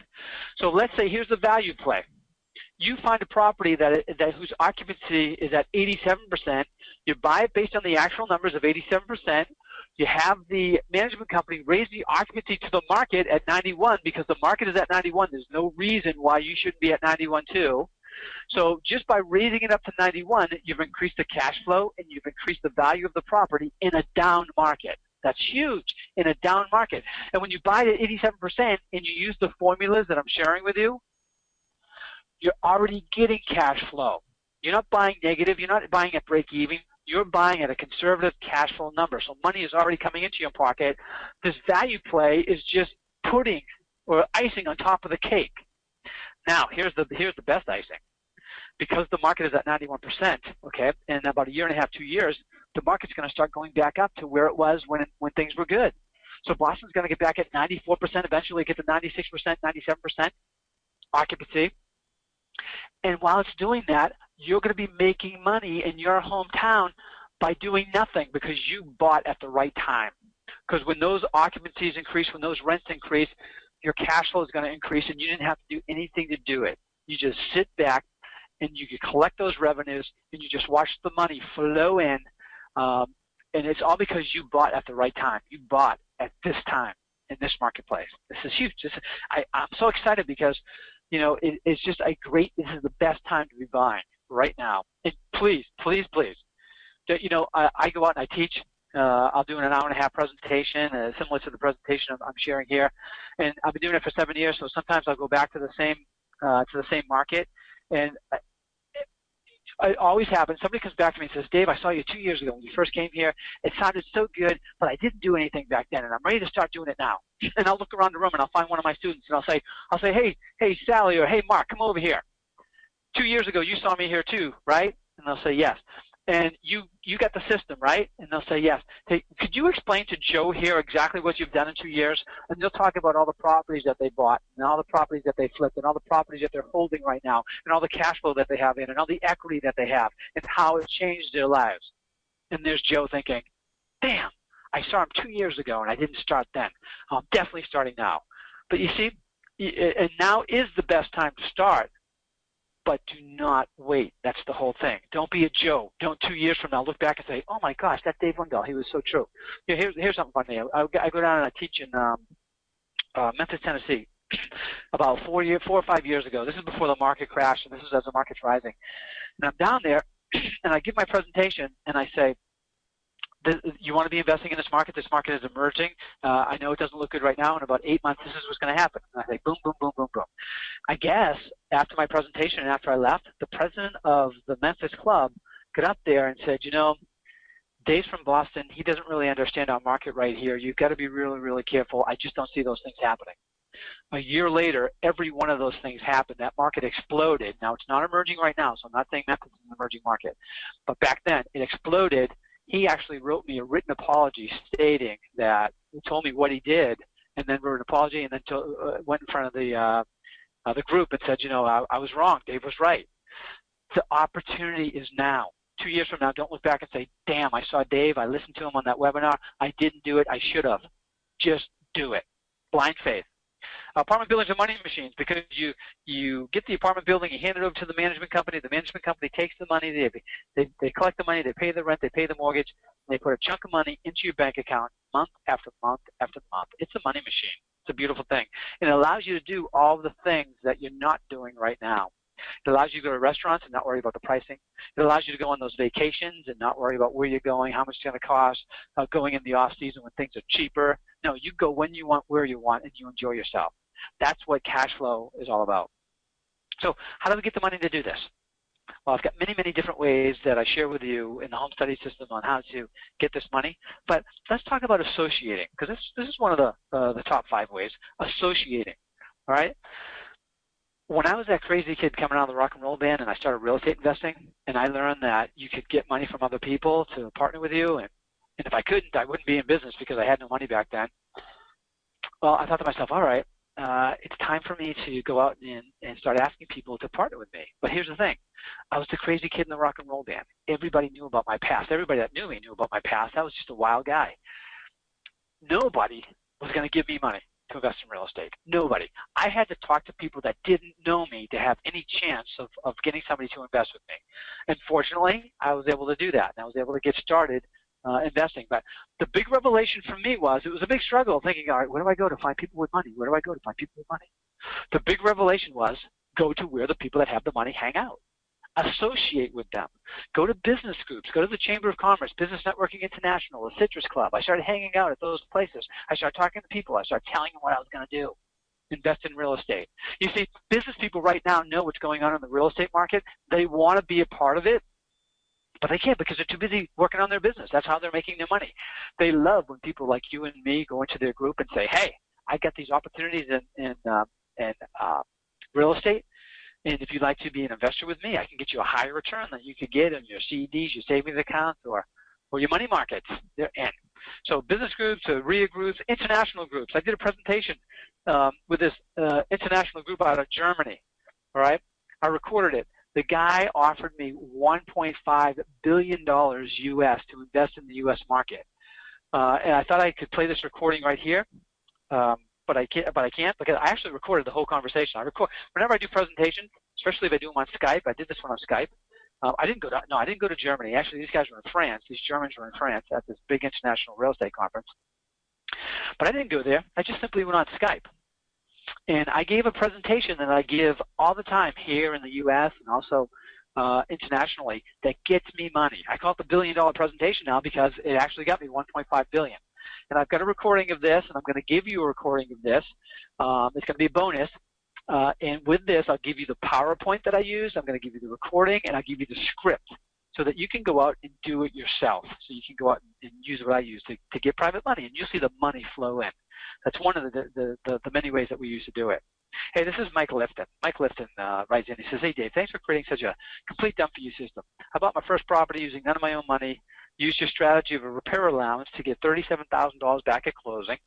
So let's say here's the value play. You find a property whose occupancy is at 87%. You buy it based on the actual numbers of 87%. You have the management company raise the occupancy to the market at 91 because the market is at 91. There's no reason why you shouldn't be at 91 too. So just by raising it up to 91, you've increased the cash flow and you've increased the value of the property in a down market. That's huge in a down market. And when you buy it at 87% and you use the formulas that I'm sharing with you, you're already getting cash flow. You're not buying negative. You're not buying at break even. You're buying at a conservative cash flow number. So money is already coming into your pocket. This value play is just pudding or icing on top of the cake. Now, here's the best icing. Because the market is at 91%, okay, in about a year and a half, 2 years, the market's going to start going back up to where it was when things were good. So Boston's going to get back at 94%, eventually get to 96%, 97% occupancy. And while it's doing that, you're going to be making money in your hometown by doing nothing because you bought at the right time. Because when those occupancies increase, when those rents increase, your cash flow is going to increase and you didn't have to do anything to do it. You just sit back and you can collect those revenues and you just watch the money flow in. And it's all because you bought at the right time. You bought at this time in this marketplace. This is huge. I'm so excited because, you know, it's just a great, this is the best time to be buying right now. And please, please, please, you know, I go out and I teach I'll do an hour-and-a-half presentation, similar to the presentation I'm sharing here, and I've been doing it for 7 years. So sometimes I'll go back to the same market, and it always happens. Somebody comes back to me and says, "Dave, I saw you 2 years ago when you first came here. It sounded so good, but I didn't do anything back then, and I'm ready to start doing it now." And I'll look around the room and I'll find one of my students and I'll say, "Hey, Sally," or "Hey, Mark, come over here. 2 years ago you saw me here too, right?" And they'll say, "Yes." "And you got the system, right?" And they'll say, "Yes." "Hey, could you explain to Joe here exactly what you've done in 2 years?" And they'll talk about all the properties that they bought and all the properties that they flipped and all the properties that they're holding right now and all the cash flow that they have in and all the equity that they have and how it changed their lives. And there's Joe thinking, "Damn, I saw him 2 years ago and I didn't start then. I'm definitely starting now." But you see, and now is the best time to start. But do not wait. That's the whole thing. Don't be a Joe. Don't 2 years from now look back and say, "Oh my gosh, that Dave Wendell, he was so true." Here's something funny. I go down and I teach in Memphis, Tennessee, about 4 or 5 years ago. This is before the market crashed, and this is as the market's rising. And I'm down there, and I give my presentation, and I say, "You want to be investing in this market? This market is emerging. I know it doesn't look good right now. In about 8 months, this is what's going to happen." And I say, boom, boom, boom, boom, boom. I guess after my presentation and after I left, the president of the Memphis club got up there and said, "You know, Dave's from Boston. He doesn't really understand our market right here. You've got to be really, really careful. I just don't see those things happening." A year later, every one of those things happened. That market exploded. Now, it's not emerging right now, so I'm not saying Memphis is an emerging market. But back then, it exploded. He actually wrote me a written apology stating that he told me what he did and then wrote an apology and then went in front of the group and said, "You know, I was wrong. Dave was right." The opportunity is now. 2 years from now, don't look back and say, "Damn, I saw Dave. I listened to him on that webinar. I didn't do it. I should have." Just do it. Blind faith. Apartment buildings are money machines because you get the apartment building, you hand it over to the management company takes the money, they collect the money, they pay the rent, they pay the mortgage, and they put a chunk of money into your bank account month after month after month. It's a money machine. It's a beautiful thing. And it allows you to do all the things that you're not doing right now. It allows you to go to restaurants and not worry about the pricing. It allows you to go on those vacations and not worry about where you're going, how much it's going to cost, going in the off season when things are cheaper. No, you go when you want, where you want, and you enjoy yourself. That's what cash flow is all about. So how do we get the money to do this? Well, I've got many, many different ways that I share with you in the home study system on how to get this money. But let's talk about associating, because this is one of the top 5 ways, associating, all right? When I was that crazy kid coming out of the rock and roll band and I started real estate investing, and I learned that you could get money from other people to partner with you, and if I couldn't, I wouldn't be in business because I had no money back then. Well, I thought to myself, all right, it's time for me to go out and start asking people to partner with me. But here's the thing. I was the crazy kid in the rock and roll band. Everybody knew about my past. Everybody that knew me knew about my past. I was just a wild guy. Nobody was going to give me money to invest in real estate. Nobody. I had to talk to people that didn't know me to have any chance of getting somebody to invest with me. And fortunately, I was able to do that. And I was able to get started investing. But the big revelation for me was, it was a big struggle thinking, all right, where do I go to find people with money? Where do I go to find people with money? The big revelation was, go to where the people that have the money hang out. Associate with them. Go to business groups. Go to the Chamber of Commerce, Business Networking International, the Citrus Club. I started hanging out at those places. I started talking to people. I started telling them what I was going to do. Invest in real estate. You see, business people right now know what's going on in the real estate market. They want to be a part of it, but they can't because they're too busy working on their business. That's how they're making their money. They love when people like you and me go into their group and say, hey, I got these opportunities in real estate. And if you'd like to be an investor with me, I can get you a higher return than you could get in your CDs, your savings accounts, or your money markets. They're in. So business groups, RIA groups, international groups. I did a presentation with this international group out of Germany. All right, I recorded it. The guy offered me $1.5 billion U.S. to invest in the U.S. market, and I thought I could play this recording right here. But I can't because I actually recorded the whole conversation. Whenever I do presentations, especially if I do them on Skype. I did this one on Skype. I didn't go to Germany. Actually, these guys were in France. These Germans were in France at this big international real estate conference. But I didn't go there. I just simply went on Skype. And I gave a presentation that I give all the time here in the U.S. and also internationally that gets me money. I call it the billion-dollar presentation now because it actually got me 1.5 billion. And I've got a recording of this, and I'm going to give you a recording of this. It's going to be a bonus. And with this, I'll give you the PowerPoint that I use. I'm going to give you the recording, and I'll give you the script so that you can go out and do it yourself. So you can go out and use what I use to get private money, and you'll see the money flow in. That's one of the many ways that we use to do it. Hey, this is Mike Lifton. Mike Lifton writes in. He says, hey, Dave, thanks for creating such a complete done-for-you system. I bought my first property using none of my own money, used your strategy of a repair allowance to get $37,000 back at closing.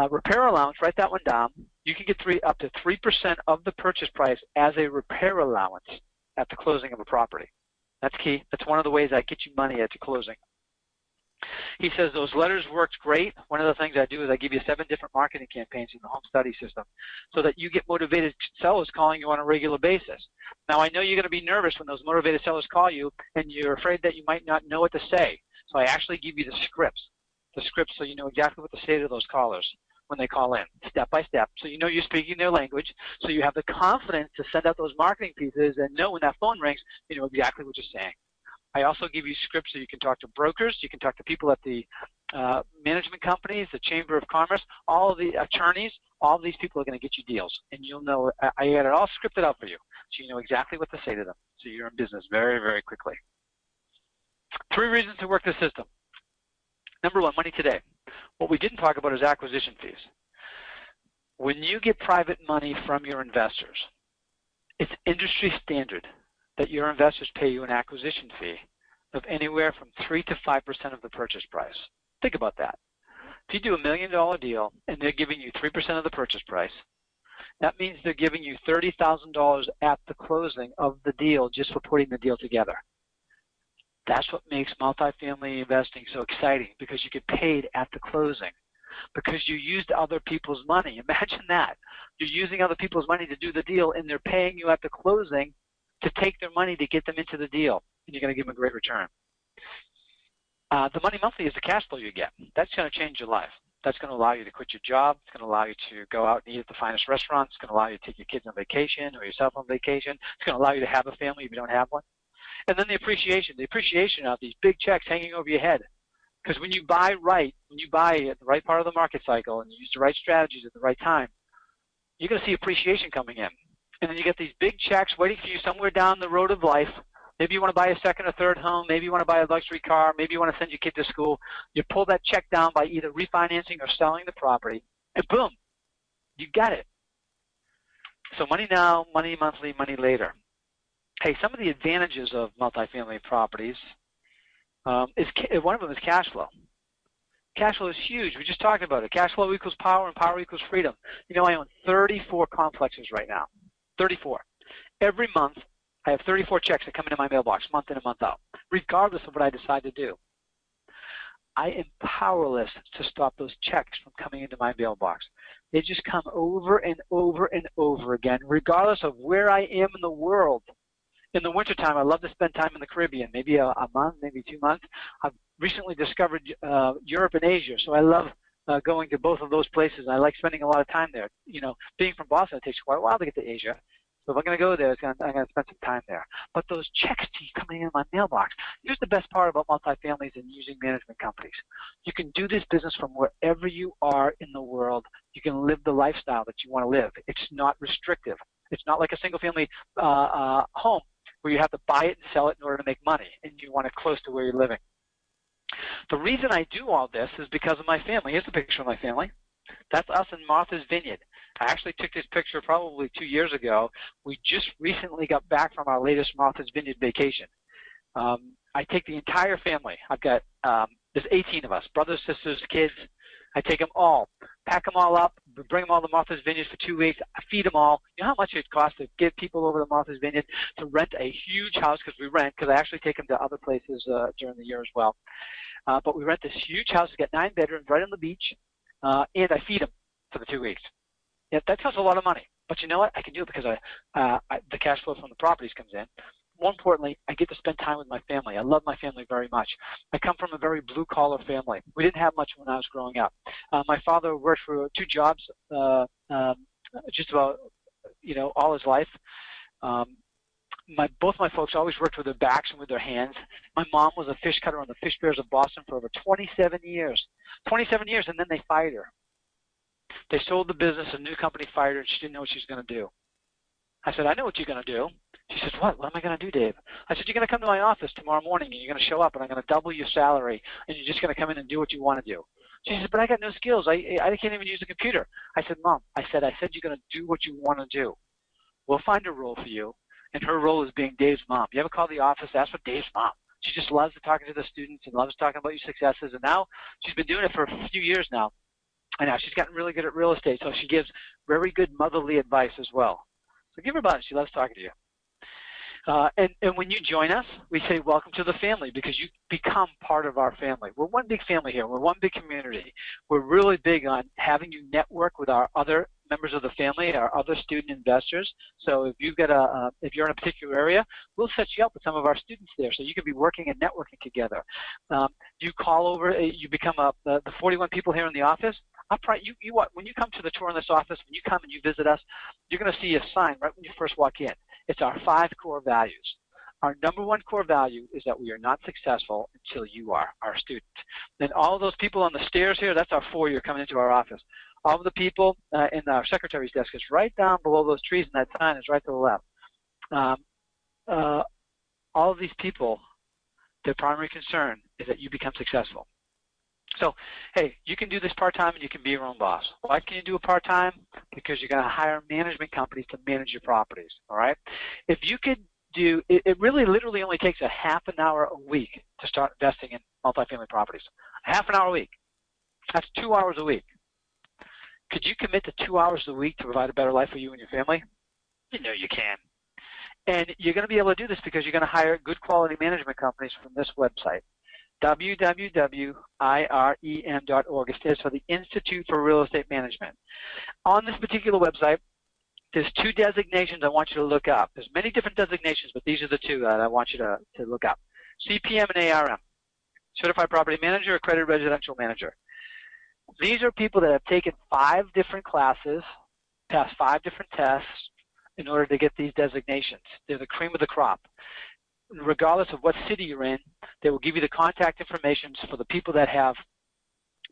Repair allowance, write that one down. You can get up to 3% of the purchase price as a repair allowance at the closing of a property. That's key. That's one of the ways I get you money at the closing. He says those letters worked great. One of the things I do is I give you 7 different marketing campaigns in the home study system so that you get motivated sellers calling you on a regular basis. Now, I know you're going to be nervous when those motivated sellers call you and you're afraid that you might not know what to say. So I actually give you the scripts so you know exactly what to say to those callers when they call in, step by step. So you know you're speaking their language, so you have the confidence to send out those marketing pieces and know when that phone rings, you know exactly what you're saying. I also give you scripts so you can talk to brokers, you can talk to people at the management companies, the Chamber of Commerce, all of the attorneys, all of these people are going to get you deals. And you'll know, I had it all scripted out for you, so you know exactly what to say to them. So you're in business very, very quickly. 3 reasons to work the system. Number 1, money today. What we didn't talk about is acquisition fees. When you get private money from your investors, it's industry standard that your investors pay you an acquisition fee of anywhere from 3 to 5% of the purchase price. Think about that. If you do $1 million deal and they're giving you 3% of the purchase price, that means they're giving you $30,000 at the closing of the deal just for putting the deal together. That's what makes multifamily investing so exciting, because you get paid at the closing, because you used other people's money. Imagine that. You're using other people's money to do the deal, and they're paying you at the closing to take their money to get them into the deal, and you're going to give them a great return. The money monthly is the cash flow you get. That's going to change your life. That's going to allow you to quit your job. It's going to allow you to go out and eat at the finest restaurants. It's going to allow you to take your kids on vacation or yourself on vacation. It's going to allow you to have a family if you don't have one. And then the appreciation of these big checks hanging over your head. Because when you buy right, when you buy at the right part of the market cycle and you use the right strategies at the right time, you're going to see appreciation coming in. And then you get these big checks waiting for you somewhere down the road of life. Maybe you want to buy a second or third home. Maybe you want to buy a luxury car. Maybe you want to send your kid to school. You pull that check down by either refinancing or selling the property, and boom, you got it. So money now, money monthly, money later. Hey, some of the advantages of multifamily properties, one of them is cash flow. Cash flow is huge. We just talked about it. Cash flow equals power, and power equals freedom. You know, I own 34 complexes right now. 34. Every month, I have 34 checks that come into my mailbox, month in and month out, regardless of what I decide to do. I am powerless to stop those checks from coming into my mailbox. They just come over and over and over again, regardless of where I am in the world. In the wintertime, I love to spend time in the Caribbean, maybe a month, maybe 2 months. I've recently discovered Europe and Asia, so I love going to both of those places. I like spending a lot of time there. You know, being from Boston, it takes quite a while to get to Asia. So if I'm going to go there, I'm going to spend some time there. But those checks keep coming in my mailbox. Here's the best part about multifamilies and using management companies. You can do this business from wherever you are in the world. You can live the lifestyle that you want to live. It's not restrictive. It's not like a single-family home where you have to buy it and sell it in order to make money, and you want it close to where you're living. The reason I do all this is because of my family. Here's the picture of my family. That's us in Martha's Vineyard. I actually took this picture probably 2 years ago. We just recently got back from our latest Martha's Vineyard vacation. I take the entire family. I've got, there's 18 of us, brothers, sisters, kids. I take them all, pack them all up, bring them all to Martha's Vineyard for 2 weeks, I feed them all. You know how much it costs to get people over to Martha's Vineyard to rent a huge house, because we rent, because I actually take them to other places during the year as well. But we rent this huge house. It's got 9 bedrooms right on the beach, and I feed them for the 2 weeks. Yeah, that costs a lot of money. But you know what? I can do it because the cash flow from the properties comes in. More importantly, I get to spend time with my family. I love my family very much. I come from a very blue-collar family. We didn't have much when I was growing up. My father worked for 2 jobs just about, you know, all his life. both my folks always worked with their backs and with their hands. My mom was a fish cutter on the Fish Bears of Boston for over 27 years. 27 years, and then they fired her. They sold the business, a new company fired her, and she didn't know what she was going to do. I said, I know what you're going to do. She says, what? What am I going to do, Dave? I said, you're going to come to my office tomorrow morning, and you're going to show up, and I'm going to double your salary, and you're just going to come in and do what you want to do. She said, but I got no skills. I can't even use a computer. I said, Mom, I said you're going to do what you want to do. We'll find a role for you, and her role is being Dave's mom. You ever call the office, ask for Dave's mom? She just loves talking to the students and loves talking about your successes, and now she's been doing it for a few years now. And now she's gotten really good at real estate, so she gives very good motherly advice as well. So give her a buzz. She loves talking to you. And when you join us, we say welcome to the family because you become part of our family. We're one big family here. We're one big community. We're really big on having you network with our other members of the family, our other student investors. So if you've got if you're in a particular area, we'll set you up with some of our students there, so you can be working and networking together. You call over, you become the 41 people here in the office. When you come to the tour in this office, when you come and you visit us, you're going to see a sign right when you first walk in. It's our 5 core values. Our number 1 core value is that we are not successful until you are, our student. And all of those people on the stairs here, that's our foyer coming into our office. All of the people in our secretary's desk is right down below those trees, and that sign is right to the left. All of these people, their primary concern is that you become successful. So, hey, you can do this part-time and you can be your own boss. Why can you do it part-time? Because you're going to hire management companies to manage your properties, all right? If you could do, it really literally only takes a half an hour a week to start investing in multifamily properties. Half an hour a week. That's 2 hours a week. Could you commit to 2 hours a week to provide a better life for you and your family? You know you can. And you're going to be able to do this because you're going to hire good quality management companies from this website. www.irem.org. It stands for the Institute for Real Estate Management. On this particular website, there's 2 designations I want you to look up. There's many different designations, but these are the 2 that I want you to look up. CPM and ARM, Certified Property Manager, Accredited Residential Manager. These are people that have taken 5 different classes, passed 5 different tests in order to get these designations. They're the cream of the crop. Regardless of what city you're in, they will give you the contact information for the people that have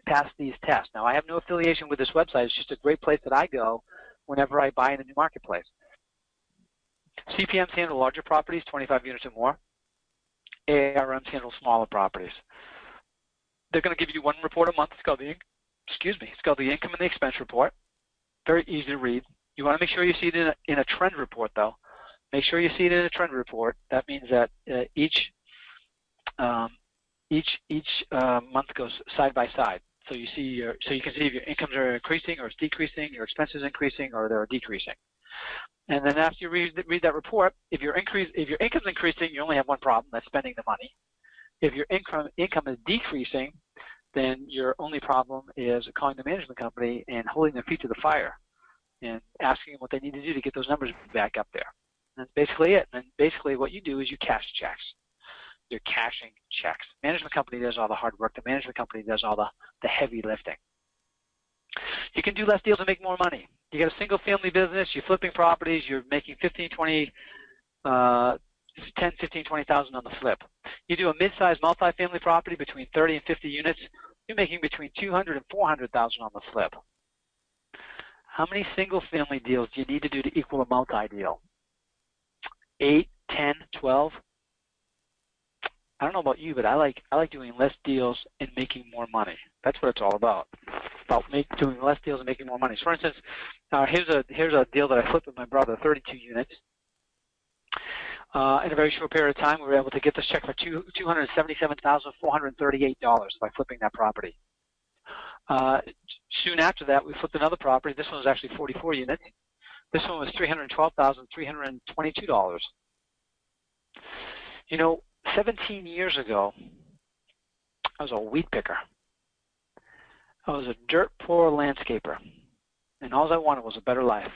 passed these tests. Now, I have no affiliation with this website. It's just a great place that I go whenever I buy in a new marketplace. CPMs handle larger properties, 25 units or more. ARMs handle smaller properties. They're going to give you 1 report a month. It's called the Income and the Expense Report. Very easy to read. You want to make sure you see it in a trend report, though. Make sure you see it in a trend report. That means that each month goes side by side. So you see so you can see if your incomes are increasing or it's decreasing, your expenses increasing or they're decreasing. And then after you read that report, if your income's increasing, you only have one problem, that's spending the money. If your income is decreasing, then your only problem is calling the management company and holding their feet to the fire and asking them what they need to do to get those numbers back up there. And that's basically it. And basically what you do is you cash checks. You're cashing checks. Management company does all the hard work. The management company does all the heavy lifting. You can do less deals and make more money. You got a single family business, you're flipping properties, you're making 10, 15, 20,000 on the flip. You do a mid-sized multifamily property between 30 and 50 units, you're making between 200 and 400,000 on the flip. How many single family deals do you need to do to equal a multi-deal? 8, 10, 12? I don't know about you, but I like doing less deals and making more money. That's what it's all about doing less deals and making more money. So for instance, here's a deal that I flipped with my brother, 32 units. In a very short period of time, we were able to get this check for $277,438 by flipping that property. Soon after that, we flipped another property. This one was actually 44 units. This one was $312,322. You know, 17 years ago, I was a weed picker. I was a dirt poor landscaper, and all I wanted was a better life.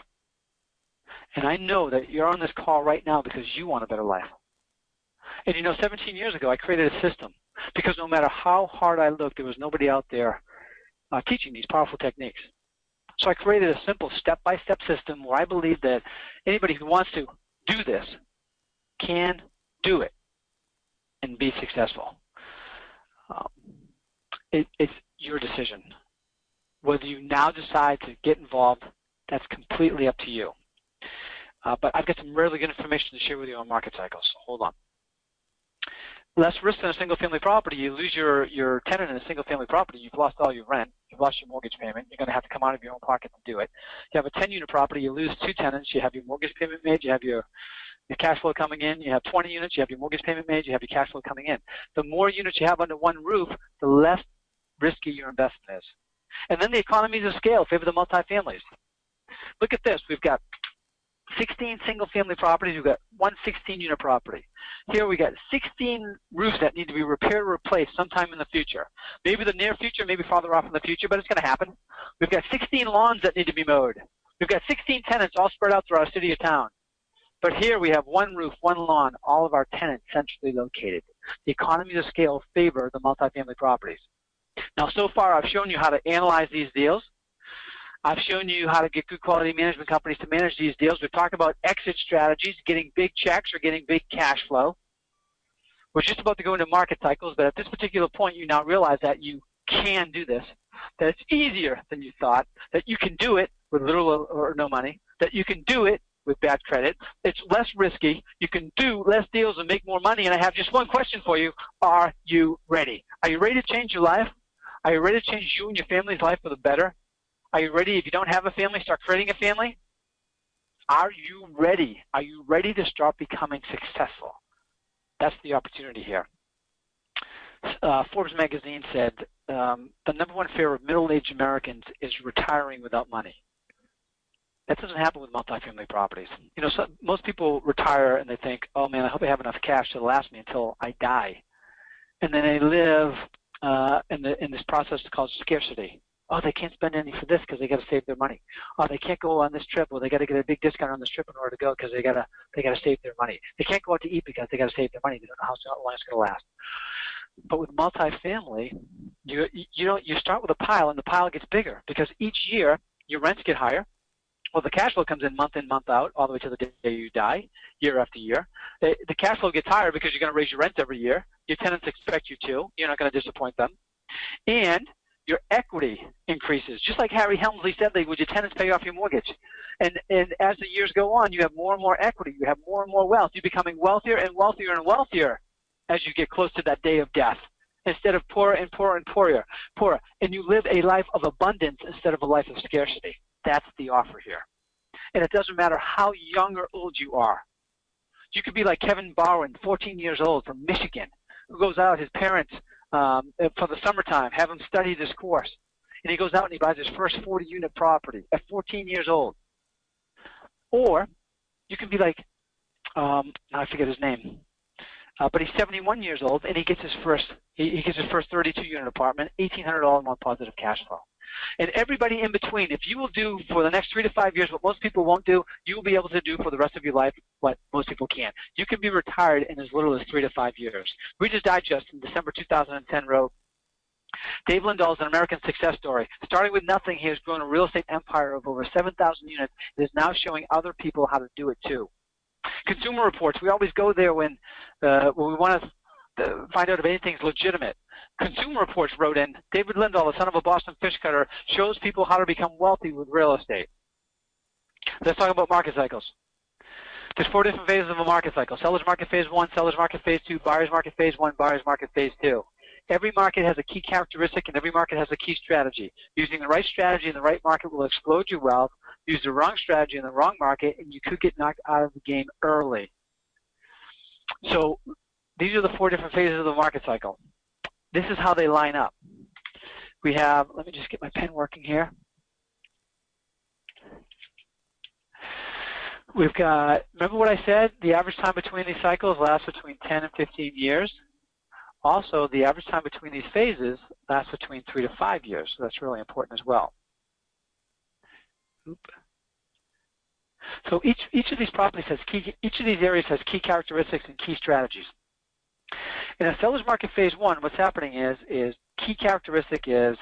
And I know that you're on this call right now because you want a better life. And you know, 17 years ago, I created a system because no matter how hard I looked, there was nobody out there teaching these powerful techniques. So I created a simple step-by-step system where I believe that anybody who wants to do this can, do it and be successful. It's your decision. Whether you now decide to get involved, that's completely up to you. But I've got some really good information to share with you on market cycles. So hold on. Less risk than a single-family property. You lose your tenant in a single-family property, you've lost all your rent, you've lost your mortgage payment, you're going to have to come out of your own pocket to do it. You have a 10-unit property, you lose 2 tenants, you have your mortgage payment made, you have your cash flow coming in. You have 20 units, you have your mortgage payment made, you have your cash flow coming in. The more units you have under one roof, the less risky your investment is. And then the economies of scale favor the multifamilies. Look at this. We've got 16 single-family properties. We've got one 16-unit property. Here we got 16 roofs that need to be repaired or replaced sometime in the future. Maybe the near future, maybe farther off in the future, but it's going to happen. We've got 16 lawns that need to be mowed. We've got 16 tenants all spread out through our city or town. But here we have one roof, one lawn, all of our tenants centrally located. The economies of scale favor the multifamily properties. Now, so far, I've shown you how to analyze these deals. I've shown you how to get good quality management companies to manage these deals. We've talked about exit strategies, getting big checks or getting big cash flow. We're just about to go into market cycles, but at this particular point, you now realize that you can do this, that it's easier than you thought, that you can do it with little or no money, that you can do it with bad credit. It's less risky. You can do less deals and make more money. And I have just one question for you. Are you ready? Are you ready to change your life? Are you ready to change you and your family's life for the better? Are you ready, if you don't have a family, start creating a family? Are you ready? Are you ready to start becoming successful? That's the opportunity here. Forbes magazine said the #1 fear of middle-aged Americans is retiring without money. That doesn't happen with multifamily properties. You know, most people retire and they think, oh man, I hope I have enough cash to last me until I die. And then they live in this process called scarcity. Oh, they can't spend any for this because they got to save their money. Oh, they can't go on this trip. Well, they got to get a big discount on this trip in order to go because they got to save their money. They can't go out to eat because they got to save their money. They don't know how long it's going to last. But with multifamily, you start with a pile and the pile gets bigger because each year your rents get higher. Well, the cash flow comes in, month out, all the way to the day you die, year after year. The cash flow gets higher because you're going to raise your rent every year. Your tenants expect you to. You're not going to disappoint them. And your equity increases. Just like Harry Helmsley said, would your tenants pay off your mortgage? And as the years go on, you have more and more equity. You have more and more wealth. You're becoming wealthier and wealthier and wealthier as you get close to that day of death, instead of poorer and poorer and poorer. And you live a life of abundance instead of a life of scarcity. That's the offer here. And it doesn't matter how young or old you are. You could be like Kevin Bowen, 14 years old from Michigan, who goes out, his parents, for the summertime, have him study this course. And he goes out and he buys his first 40-unit property at 14 years old. Or you can be like, I forget his name, but he's 71 years old and he gets his first 32-unit apartment, $1,800 a month positive cash flow. And everybody in between, if you will do for the next 3 to 5 years what most people won't do, you will be able to do for the rest of your life what most people can't. You can be retired in as little as 3 to 5 years. Reader's Digest in December 2010 wrote, Dave Lindahl is an American success story. Starting with nothing, he has grown a real estate empire of over 7,000 units and is now showing other people how to do it too. Consumer Reports, we always go there when we want to find out if anything's legitimate. Consumer Reports wrote in, David Lindahl, the son of a Boston fish cutter, shows people how to become wealthy with real estate. Let's talk about market cycles. There's 4 different phases of a market cycle. Seller's market phase 1, seller's market phase 2, buyer's market phase 1, buyer's market phase 2. Every market has a key characteristic and every market has a key strategy. Using the right strategy in the right market will explode your wealth. Use the wrong strategy in the wrong market and you could get knocked out of the game early. So these are the 4 different phases of the market cycle. This is how they line up. We have, let me just get my pen working here. We've got, remember what I said? The average time between these cycles lasts between 10 and 15 years. Also, the average time between these phases lasts between 3 to 5 years. So that's really important as well. So each of these properties has each of these areas has key characteristics and key strategies. In a seller's market phase 1, what's happening is key characteristic is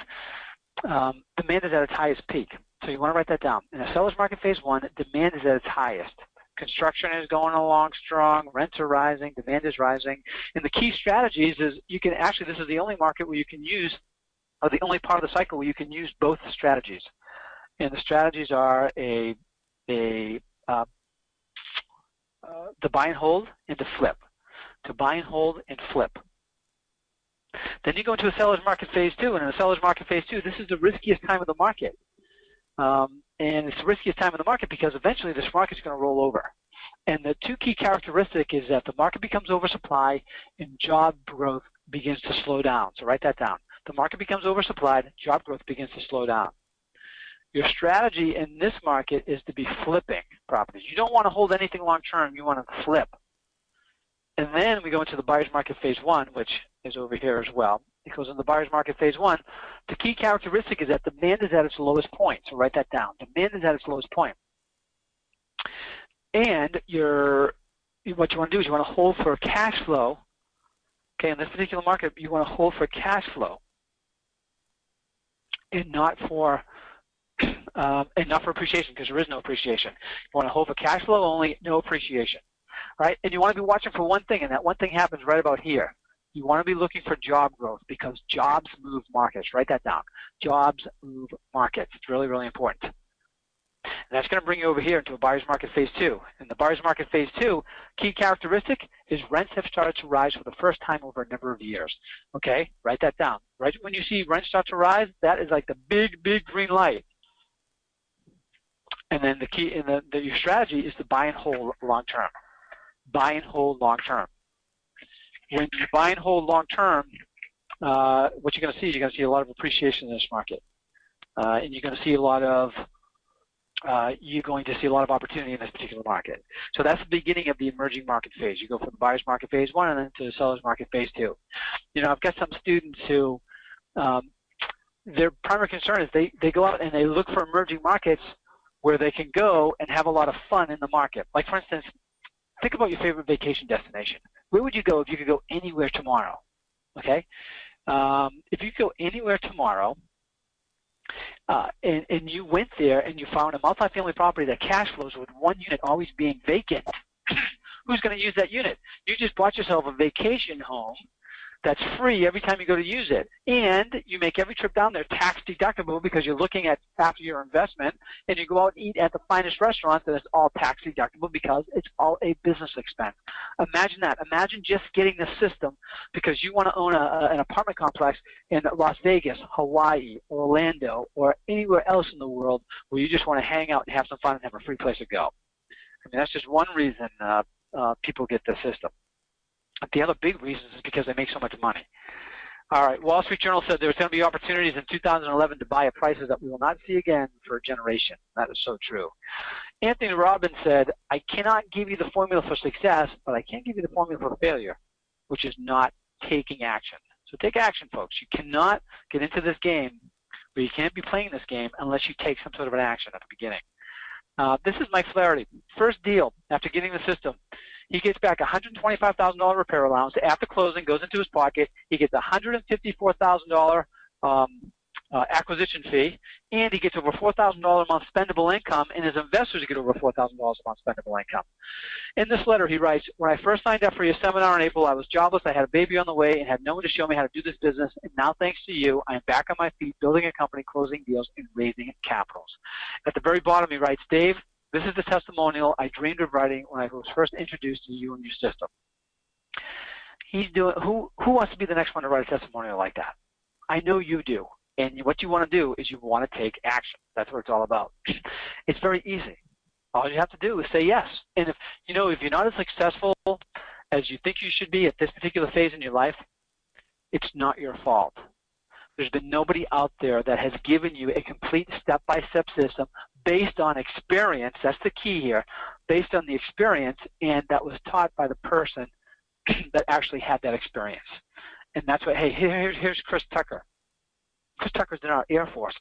demand is at its highest peak. So you want to write that down. In a seller's market phase 1, demand is at its highest. Construction is going along strong. Rents are rising. Demand is rising. And the key strategies is you can actually, this is the only market where you can use, or the only part of the cycle where you can use both strategies. And the strategies are the buy and hold and to flip. To buy and hold and flip. Then you go into a seller's market phase 2, and in a seller's market phase 2, this is the riskiest time of the market. And it's the riskiest time of the market because eventually this market's going to roll over. And the two key characteristics is that the market becomes oversupply and job growth begins to slow down. So write that down. The market becomes oversupplied, job growth begins to slow down. Your strategy in this market is to be flipping properties. You don't want to hold anything long term, you want to flip. And then we go into the buyer's market phase 1, which is over here as well. Because in the buyer's market phase 1, the key characteristic is that demand is at its lowest point. So write that down. Demand is at its lowest point. And what you want to do is you want to hold for cash flow. Okay, in this particular market, you want to hold for cash flow, and not for appreciation, because there is no appreciation. You want to hold for cash flow only, no appreciation. Right? And you want to be watching for one thing, and that one thing happens right about here. You want to be looking for job growth because jobs move markets. Write that down. Jobs move markets. It's really, really important. And that's going to bring you over here into a buyer's market phase 2. In the buyer's market phase 2, key characteristic is rents have started to rise for the first time over a number of years. Okay? Write that down. Right when you see rents start to rise, that is like the big, big green light. And then the key in your strategy is to buy and hold long term. Buy and hold long term. When you buy and hold long term, what you're going to see is you're going to see a lot of appreciation in this market, and you're going to see a lot of opportunity in this particular market. So that's the beginning of the emerging market phase. You go from the buyer's market phase 1 and then to the seller's market phase 2. You know, I've got some students who their primary concern is they go out and they look for emerging markets where they can go and have a lot of fun in the market. Like, for instance, think about your favorite vacation destination. Where would you go if you could go anywhere tomorrow? Okay? If you go anywhere tomorrow and you went there and you found a multifamily property that cash flows with one unit always being vacant, who's going to use that unit? You just bought yourself a vacation home that's free every time you go to use it. And you make every trip down there tax deductible because you're looking at after your investment, and you go out and eat at the finest restaurants, and it's all tax deductible because it's all a business expense. Imagine that. Imagine just getting the system because you want to own an apartment complex in Las Vegas, Hawaii, Orlando, or anywhere else in the world where you just want to hang out and have some fun and have a free place to go. I mean, that's just one reason people get the system. The other big reason is because they make so much money. All right, Wall Street Journal said there's going to be opportunities in 2011 to buy at prices that we will not see again for a generation. That is so true. Anthony Robbins said, I cannot give you the formula for success, but I can give you the formula for failure, which is not taking action. So take action, folks. You cannot get into this game, or you can't be playing this game unless you take some sort of an action at the beginning. This is Mike Flaherty. First deal after getting the system. He gets back $125,000 repair allowance. After closing, goes into his pocket. He gets a $154,000 acquisition fee, and he gets over $4,000 a month spendable income, and his investors get over $4,000 a month spendable income. In this letter, he writes, when I first signed up for your seminar in April, I was jobless. I had a baby on the way and had no one to show me how to do this business. And now, thanks to you, I am back on my feet, building a company, closing deals, and raising capitals. At the very bottom, he writes, Dave, this is the testimonial I dreamed of writing when I was first introduced to you and your system. He's doing. Who wants to be the next one to write a testimonial like that? I know you do. And what you want to do is you want to take action. That's what it's all about. It's very easy. All you have to do is say yes. And if you're not as successful as you think you should be at this particular phase in your life, it's not your fault. There's been nobody out there that has given you a complete step-by-step system based on experience. That's the key here. Based on the experience, and that was taught by the person that actually had that experience. And that's what. Hey, here's Chris Tucker. Chris Tucker's in our Air Force.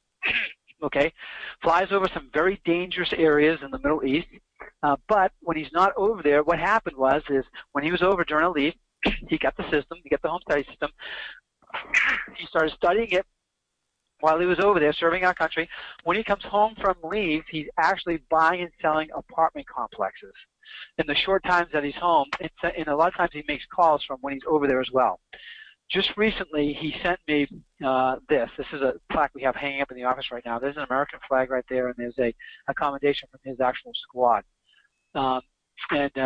Okay, flies over some very dangerous areas in the Middle East. But when he's not over there, what happened is when he was over during a leave, he got the system, he got the home study system. He started studying it while he was over there serving our country. When he comes home from leave, he's actually buying and selling apartment complexes in the short times that he's home. And a lot of times he makes calls from when he's over there as well. Just recently, he sent me this. This is a plaque we have hanging up in the office right now. There's an American flag right there, and there's a commendation from his actual squad. The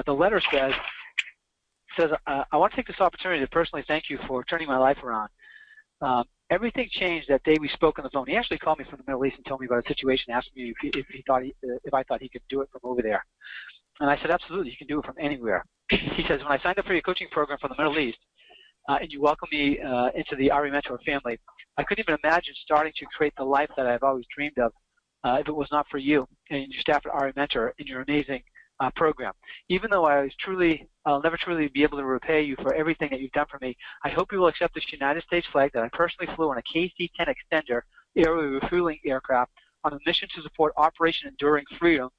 letter says, I want to take this opportunity to personally thank you for turning my life around. Everything changed that day we spoke on the phone. He actually called me from the Middle East and told me about a situation, asked me if I thought he could do it from over there. And I said, absolutely, you can do it from anywhere. He says, when I signed up for your coaching program from the Middle East, and you welcomed me into the RE Mentor family, I couldn't even imagine starting to create the life that I've always dreamed of if it was not for you and your staff at RE Mentor and your amazing program. Even though I'll never truly be able to repay you for everything that you've done for me, I hope you will accept this United States flag that I personally flew on a KC-10 Extender aerial refueling aircraft on a mission to support Operation Enduring Freedom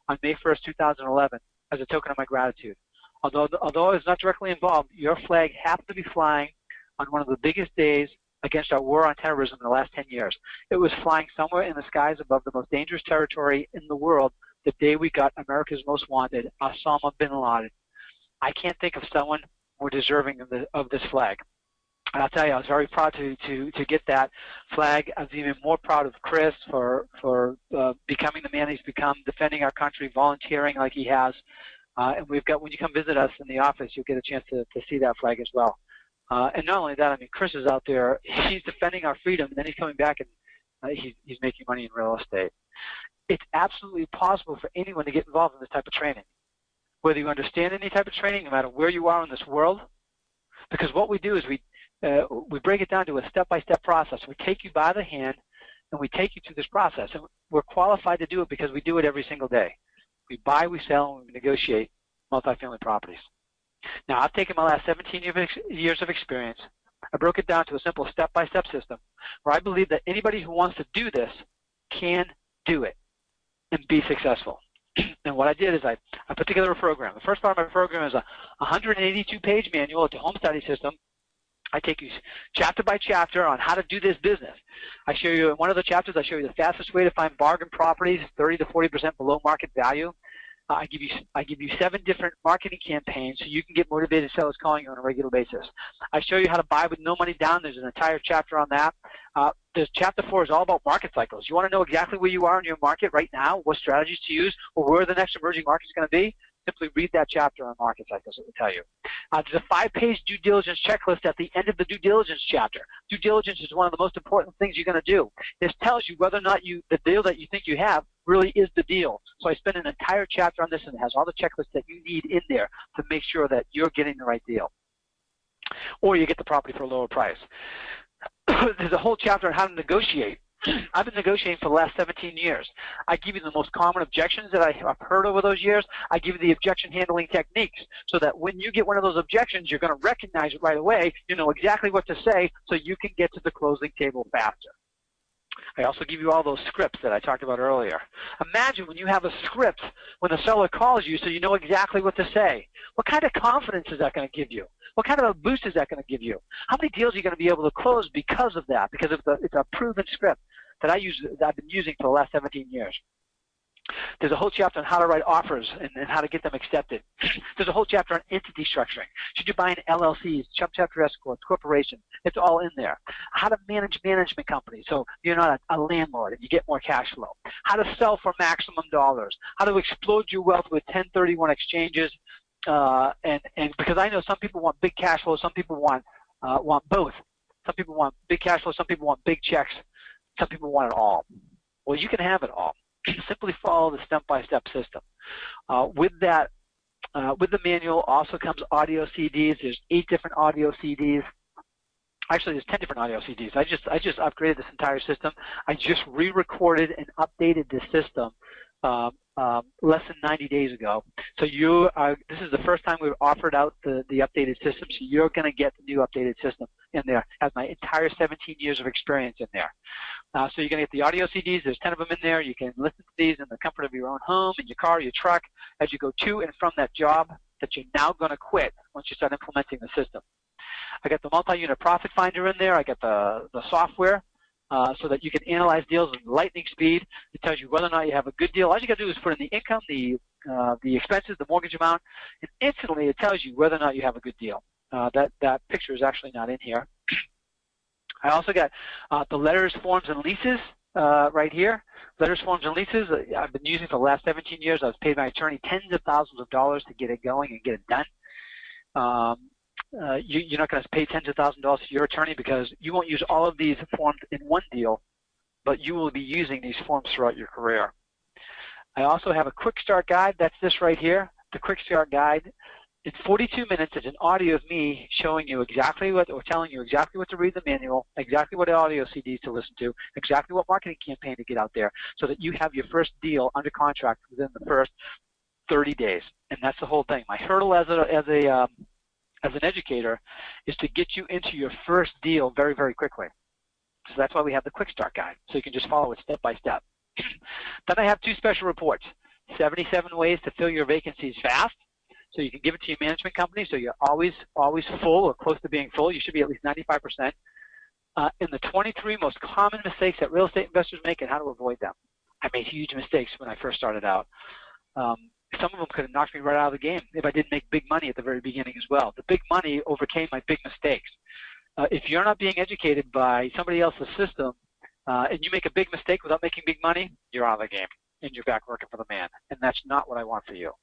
on May 1st, 2011 as a token of my gratitude. Although I was not directly involved, your flag happened to be flying on one of the biggest days against our war on terrorism in the last 10 years. It was flying somewhere in the skies above the most dangerous territory in the world the day we got America's most wanted, Osama bin Laden. I can't think of someone more deserving of this flag. And I'll tell you, I was very proud to get that flag. I was even more proud of Chris for becoming the man he's become, defending our country, volunteering like he has. And we've got, when you come visit us in the office, you'll get a chance to see that flag as well. And not only that, I mean, Chris is out there, he's defending our freedom, and then he's coming back and he's making money in real estate. It's absolutely possible for anyone to get involved in this type of training, whether you understand any type of training, no matter where you are in this world, because what we do is we break it down to a step-by-step process. We take you by the hand, and we take you through this process. And we're qualified to do it because we do it every single day. We buy, we sell, and we negotiate multifamily properties. Now, I've taken my last 17 years of experience. I broke it down to a simple step-by-step system where I believe that anybody who wants to do this can do it and be successful. And what I did is I put together a program. The first part of my program is a 182-page manual. It's a home study system. I take you chapter by chapter on how to do this business. I show you in one of the chapters, I show you the fastest way to find bargain properties, 30 to 40% below market value. I give you 7 different marketing campaigns so you can get motivated sellers calling you on a regular basis. I show you how to buy with no money down. There's an entire chapter on that. There's chapter 4 is all about market cycles. You want to know exactly where you are in your market right now, what strategies to use, or where the next emerging market is going to be? Simply read that chapter on market cycles. It will tell you. There's a 5-page due diligence checklist at the end of the due diligence chapter. Due diligence is one of the most important things you're going to do. This tells you whether or not the deal that you think you have really is the deal. So I spend an entire chapter on this, and it has all the checklists that you need in there to make sure that you're getting the right deal, or you get the property for a lower price. There's a whole chapter on how to negotiate. I've been negotiating for the last 17 years. I give you the most common objections that I've heard over those years. I give you the objection handling techniques so that when you get one of those objections, you're going to recognize it right away. You know exactly what to say so you can get to the closing table faster. I also give you all those scripts that I talked about earlier. Imagine when you have a script when the seller calls you so you know exactly what to say. What kind of confidence is that going to give you? What kind of a boost is that going to give you? How many deals are you going to be able to close because of that? Because it's a proven script that I've been using for the last 17 years. There's a whole chapter on how to write offers and how to get them accepted. There's a whole chapter on entity structuring. Should you buy an LLCs, chapter S corp, corporation? It's all in there. How to manage management companies so you're not a landlord and you get more cash flow. How to sell for maximum dollars. How to explode your wealth with 1031 exchanges. And because I know some people want big cash flow, some people want both. Some people want big cash flow, some people want big checks, some people want it all. Well, you can have it all. Simply follow the step-by-step system. With the manual also comes audio CDs. There's 8 different audio CDs. Actually, there's 10 different audio CDs. I just upgraded this entire system. I just re-recorded and updated this system less than 90 days ago. So this is the first time we've offered out the updated system, so you're going to get the new updated system in there. It has my entire 17 years of experience in there. So you're going to get the audio CDs. There's 10 of them in there. You can listen to these in the comfort of your own home, in your car, your truck, as you go to and from that job that you're now going to quit once you start implementing the system. I got the multi-unit profit finder in there. I got the software. so that you can analyze deals at lightning speed. It tells you whether or not you have a good deal. All you got to do is put in the income, the expenses, the mortgage amount, and instantly it tells you whether or not you have a good deal. That picture is actually not in here. I also got the letters, forms, and leases right here. Letters, forms, and leases I've been using for the last 17 years. I was paid my attorney tens of thousands of dollars to get it going and get it done. You're not going to pay tens of thousands of dollars to your attorney because you won't use all of these forms in one deal, but you will be using these forms throughout your career. I also have a quick start guide. That's this right here, the quick start guide. In 42 minutes, it's an audio of me showing you exactly what, or telling you exactly what to read the manual, exactly what audio CDs to listen to, exactly what marketing campaign to get out there, so that you have your first deal under contract within the first 30 days. And that's the whole thing. My hurdle as an educator is to get you into your first deal very, very quickly. So that's why we have the quick start guide, so you can just follow it step by step. Then I have 2 special reports, 77 ways to fill your vacancies fast. So you can give it to your management company, so you're always full or close to being full. You should be at least 95%. And the 23 most common mistakes that real estate investors make and how to avoid them. I made huge mistakes when I first started out. Some of them could have knocked me right out of the game if I didn't make big money at the very beginning as well. The big money overcame my big mistakes. If you're not being educated by somebody else's system and you make a big mistake without making big money, you're out of the game and you're back working for the man. And that's not what I want for you.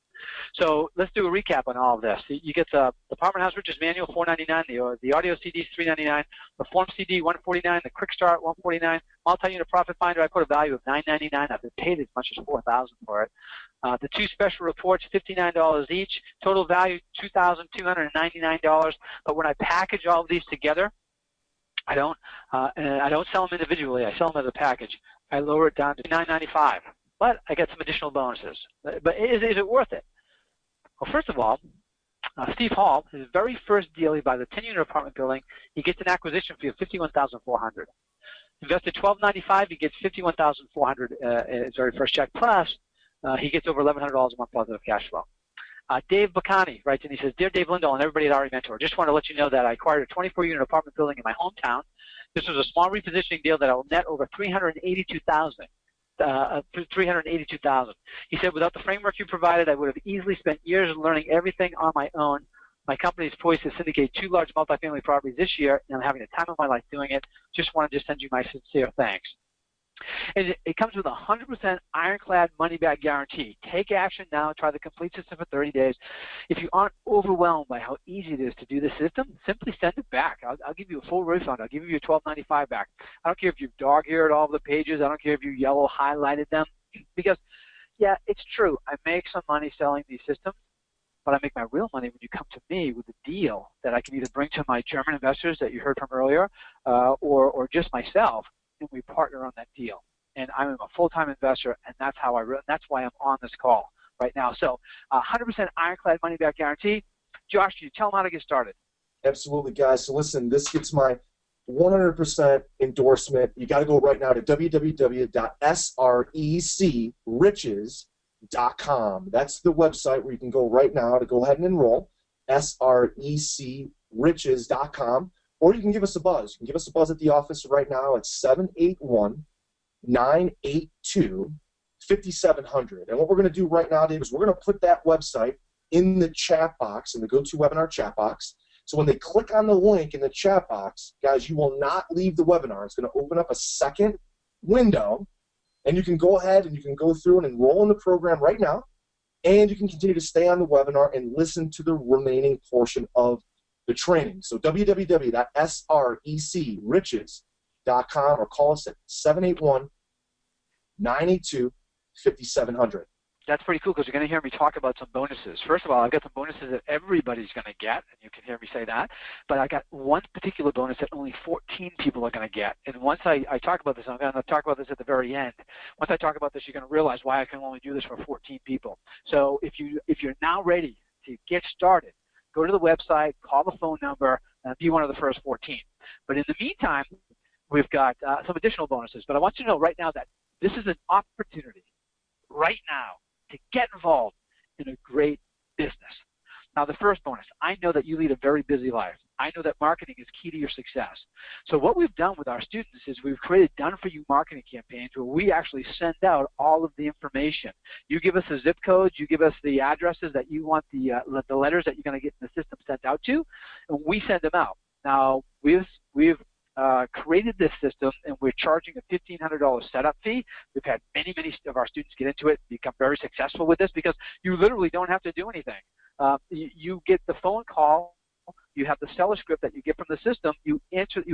So let's do a recap on all of this. You get the Apartment House Riches Manual, $4.99, the audio CD, $3.99, the Form CD, $149, the Quick Start, $149, Multi-Unit Profit Finder, I put a value of $9.99. I've been paid as much as $4,000 for it. The 2 special reports, $59 each, total value $2,299. But when I package all of these together, I don't sell them individually. I sell them as a package. I lower it down to $9.95. But I get some additional bonuses. But is it worth it? Well, first of all, Steve Hall, his very first deal, he buys a 10-unit apartment building. He gets an acquisition fee of $51,400. Invested $1,295, he gets $51,400 in his very first check. Plus, he gets over $1,100 a month positive cash flow. Dave Bacani writes in, he says, Dear Dave Lindahl and everybody at RE Mentor, just want to let you know that I acquired a 24-unit apartment building in my hometown. This was a small repositioning deal that I will net over $382,000. He said, without the framework you provided, I would have easily spent years learning everything on my own. My company is poised to syndicate 2 large multifamily properties this year, and I'm having the time of my life doing it. Just wanted to send you my sincere thanks. And it comes with a 100% ironclad money-back guarantee. Take action now. Try the complete system for 30 days. If you aren't overwhelmed by how easy it is to do the system, simply send it back. I'll give you a full refund. I'll give you your $1,295 back. I don't care if you've dog-eared all the pages. I don't care if you yellow highlighted them. Because, yeah, it's true. I make some money selling these systems, but I make my real money when you come to me with a deal that I can either bring to my German investors that you heard from earlier or just myself, and we partner on that deal. And I'm a full-time investor, and that's why I'm on this call right now. So 100% ironclad money-back guarantee. Josh, can you tell them how to get started? Absolutely, guys. So listen, this gets my 100% endorsement. You got to go right now to www.srecriches.com. That's the website where you can go right now to go ahead and enroll, srecriches.com. Or you can give us a buzz. You can give us a buzz at the office right now at 781-982-5700. And what we're going to do right now, Dave, is we're going to put that website in the chat box, in the GoToWebinar chat box. So when they click on the link in the chat box, guys, you will not leave the webinar. It's going to open up a second window, and you can go ahead and you can go through and enroll in the program right now, and you can continue to stay on the webinar and listen to the remaining portion of the training. So www.srecriches.com or call us at 781-982-5700. That's pretty cool because you're going to hear me talk about some bonuses. First of all, I've got some bonuses that everybody's going to get, and you can hear me say that. But I got one particular bonus that only 14 people are going to get. And once I talk about this, I'm going to talk about this at the very end. Once I talk about this, you're going to realize why I can only do this for 14 people. So if you're now ready to get started, go to the website, call the phone number, and be one of the first 14. But in the meantime, we've got some additional bonuses. But I want you to know right now that this is an opportunity right now to get involved in a great business. Now, the first bonus, I know that you lead a very busy life. I know that marketing is key to your success. So what we've done with our students is we've created done-for-you marketing campaigns where we actually send out all of the information. You give us the zip codes, you give us the addresses that you want the letters that you're going to get in the system sent out to, and we send them out. Now, we've created this system, and we're charging a $1,500 setup fee. We've had many of our students get into it, become very successful with this because you literally don't have to do anything. You get the phone call. You have the seller script that you get from the system. You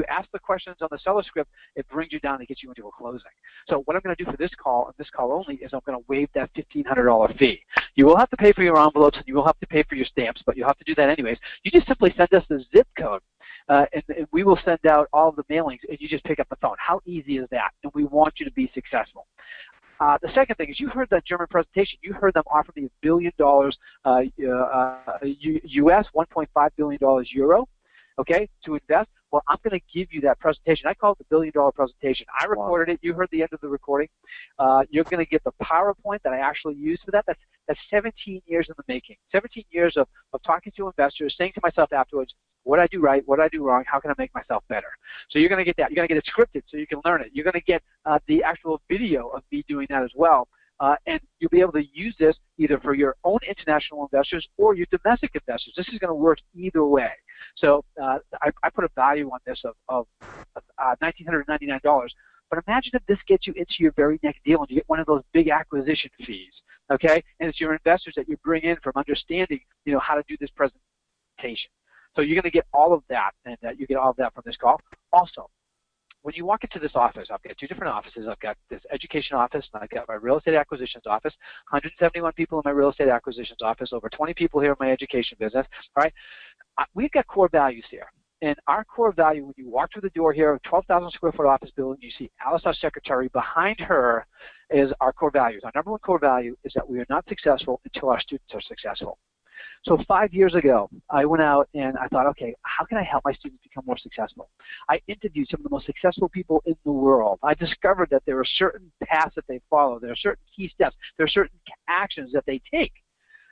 ask the questions on the seller script. It brings you down and gets you into a closing. So what I'm going to do for this call, and this call only, is I'm going to waive that $1,500 fee. You will have to pay for your envelopes and you will have to pay for your stamps, but you'll have to do that anyways. You just simply send us the zip code, and we will send out all of the mailings, and you just pick up the phone. How easy is that? And we want you to be successful. The second thing is you heard that German presentation. You heard them offer me $1 billion US, $1.5 billion euro, okay, to invest. Well, I'm going to give you that presentation. I call it the $1 billion presentation. I recorded it. You heard the end of the recording. You're going to get the PowerPoint that I actually used for that. That's 17 years in the making. 17 years of talking to investors, saying to myself afterwards, what I do right, what I do wrong, how can I make myself better? So you're going to get that. You're going to get it scripted so you can learn it. You're going to get the actual video of me doing that as well. And you'll be able to use this either for your own international investors or your domestic investors. This is going to work either way. So I put a value on this of $1,999. But imagine if this gets you into your very next deal and you get one of those big acquisition fees, okay? And it's your investors that you bring in from understanding, how to do this presentation. So you're going to get all of that, and you get all of that from this call. Also, when you walk into this office, I've got two different offices. I've got this education office, and I've got my real estate acquisitions office. 171 people in my real estate acquisitions office, over 20 people here in my education business. All right, we've got core values here. And our core value, when you walk through the door here, a 12,000 square foot office building, you see Alice, our secretary. Behind her is our core values. Our number one core value is that we are not successful until our students are successful. So 5 years ago, I went out and I thought, okay, how can I help my students become more successful? I interviewed some of the most successful people in the world. I discovered that there are certain paths that they follow. There are certain key steps. There are certain actions that they take.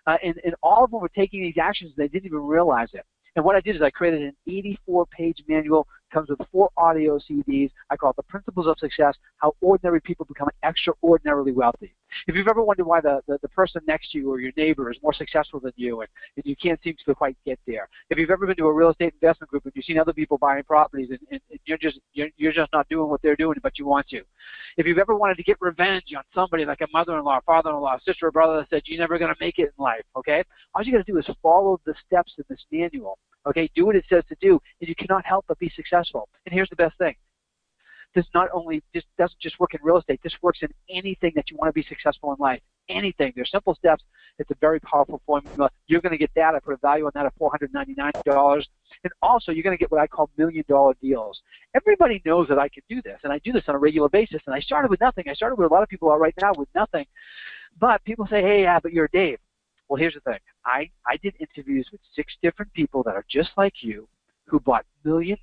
And all of them were taking these actions and they didn't even realize it. And what I did is I created an 84-page manual. It comes with 4 audio CDs. I call it The Principles of Success, How Ordinary People Become Extraordinarily Wealthy. If you've ever wondered why the person next to you or your neighbor is more successful than you and you can't seem to quite get there. If you've ever been to a real estate investment group and you've seen other people buying properties and you're just not doing what they're doing, but you want to. If you've ever wanted to get revenge on somebody like a mother-in-law, father-in-law, sister or brother that said you're never going to make it in life, okay? All you got to do is follow the steps in this manual, okay? Do what it says to do, and you cannot help but be successful. And here's the best thing. This doesn't just work in real estate. This works in anything that you want to be successful in life. Anything. They're simple steps. It's a very powerful formula. You're going to get that. I put a value on that of $499. And also, you're going to get what I call $1 million deals. Everybody knows that I can do this, and I do this on a regular basis. And I started with nothing. I started where a lot of people are right now with nothing. But people say, hey, yeah, but you're Dave. Well, here's the thing. I did interviews with 6 different people that are just like you, who bought $1 million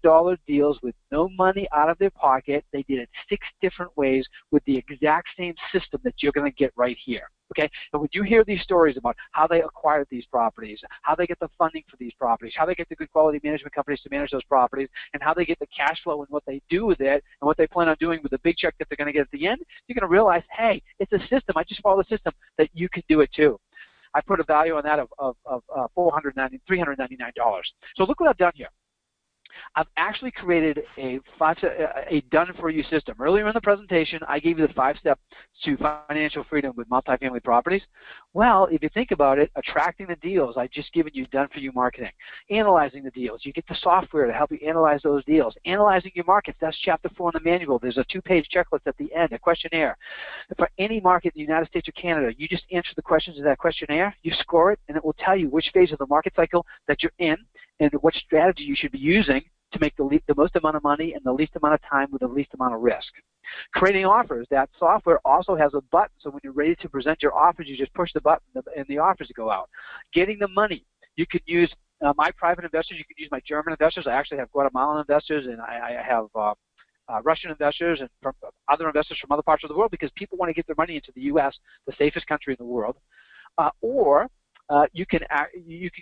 deals with no money out of their pocket. They did it 6 different ways with the exact same system that you're going to get right here. Okay? And when you hear these stories about how they acquired these properties, how they get the funding for these properties, how they get the good quality management companies to manage those properties, and how they get the cash flow and what they do with it, and what they plan on doing with the big check that they're going to get at the end, you're going to realize, hey, it's a system. I just follow the system that you can do it too. I put a value on that of $399. So look what I've done here. I've actually created a done-for-you system. Earlier in the presentation, I gave you the 5 steps to financial freedom with multifamily properties. Well, if you think about it, attracting the deals, I've just given you done-for-you marketing. Analyzing the deals, you get the software to help you analyze those deals. Analyzing your markets, that's chapter 4 in the manual. There's a 2-page checklist at the end, a questionnaire. For any market in the United States or Canada, you just answer the questions in that questionnaire, you score it, and it will tell you which phase of the market cycle that you're in and what strategy you should be using to make the most amount of money in the least amount of time with the least amount of risk. Creating offers, that software also has a button, so when you're ready to present your offers, you just push the button and the offers go out. Getting the money, you can use my private investors, you can use my German investors. I actually have Guatemalan investors, and I have Russian investors and from other investors from other parts of the world, because people want to get their money into the U.S., the safest country in the world. Or you can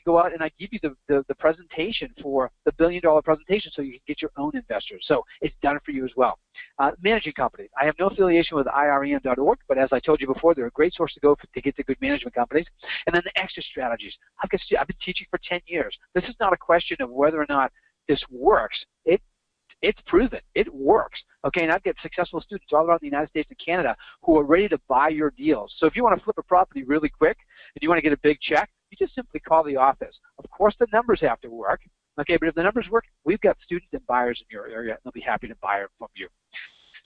go out and I give you the presentation for the billion-dollar presentation so you can get your own investors. So it's done for you as well. Managing companies. I have no affiliation with IREM.org, but as I told you before, they're a great source to go to get to good management companies. And then the exit strategies. I've been teaching for 10 years. This is not a question of whether or not this works. It's proven. It works. Okay, and I've got successful students all around the United States and Canada who are ready to buy your deals. So if you want to flip a property really quick and you want to get a big check, you just simply call the office. Of course, the numbers have to work. Okay, but if the numbers work, we've got students and buyers in your area, and they'll be happy to buy it from you.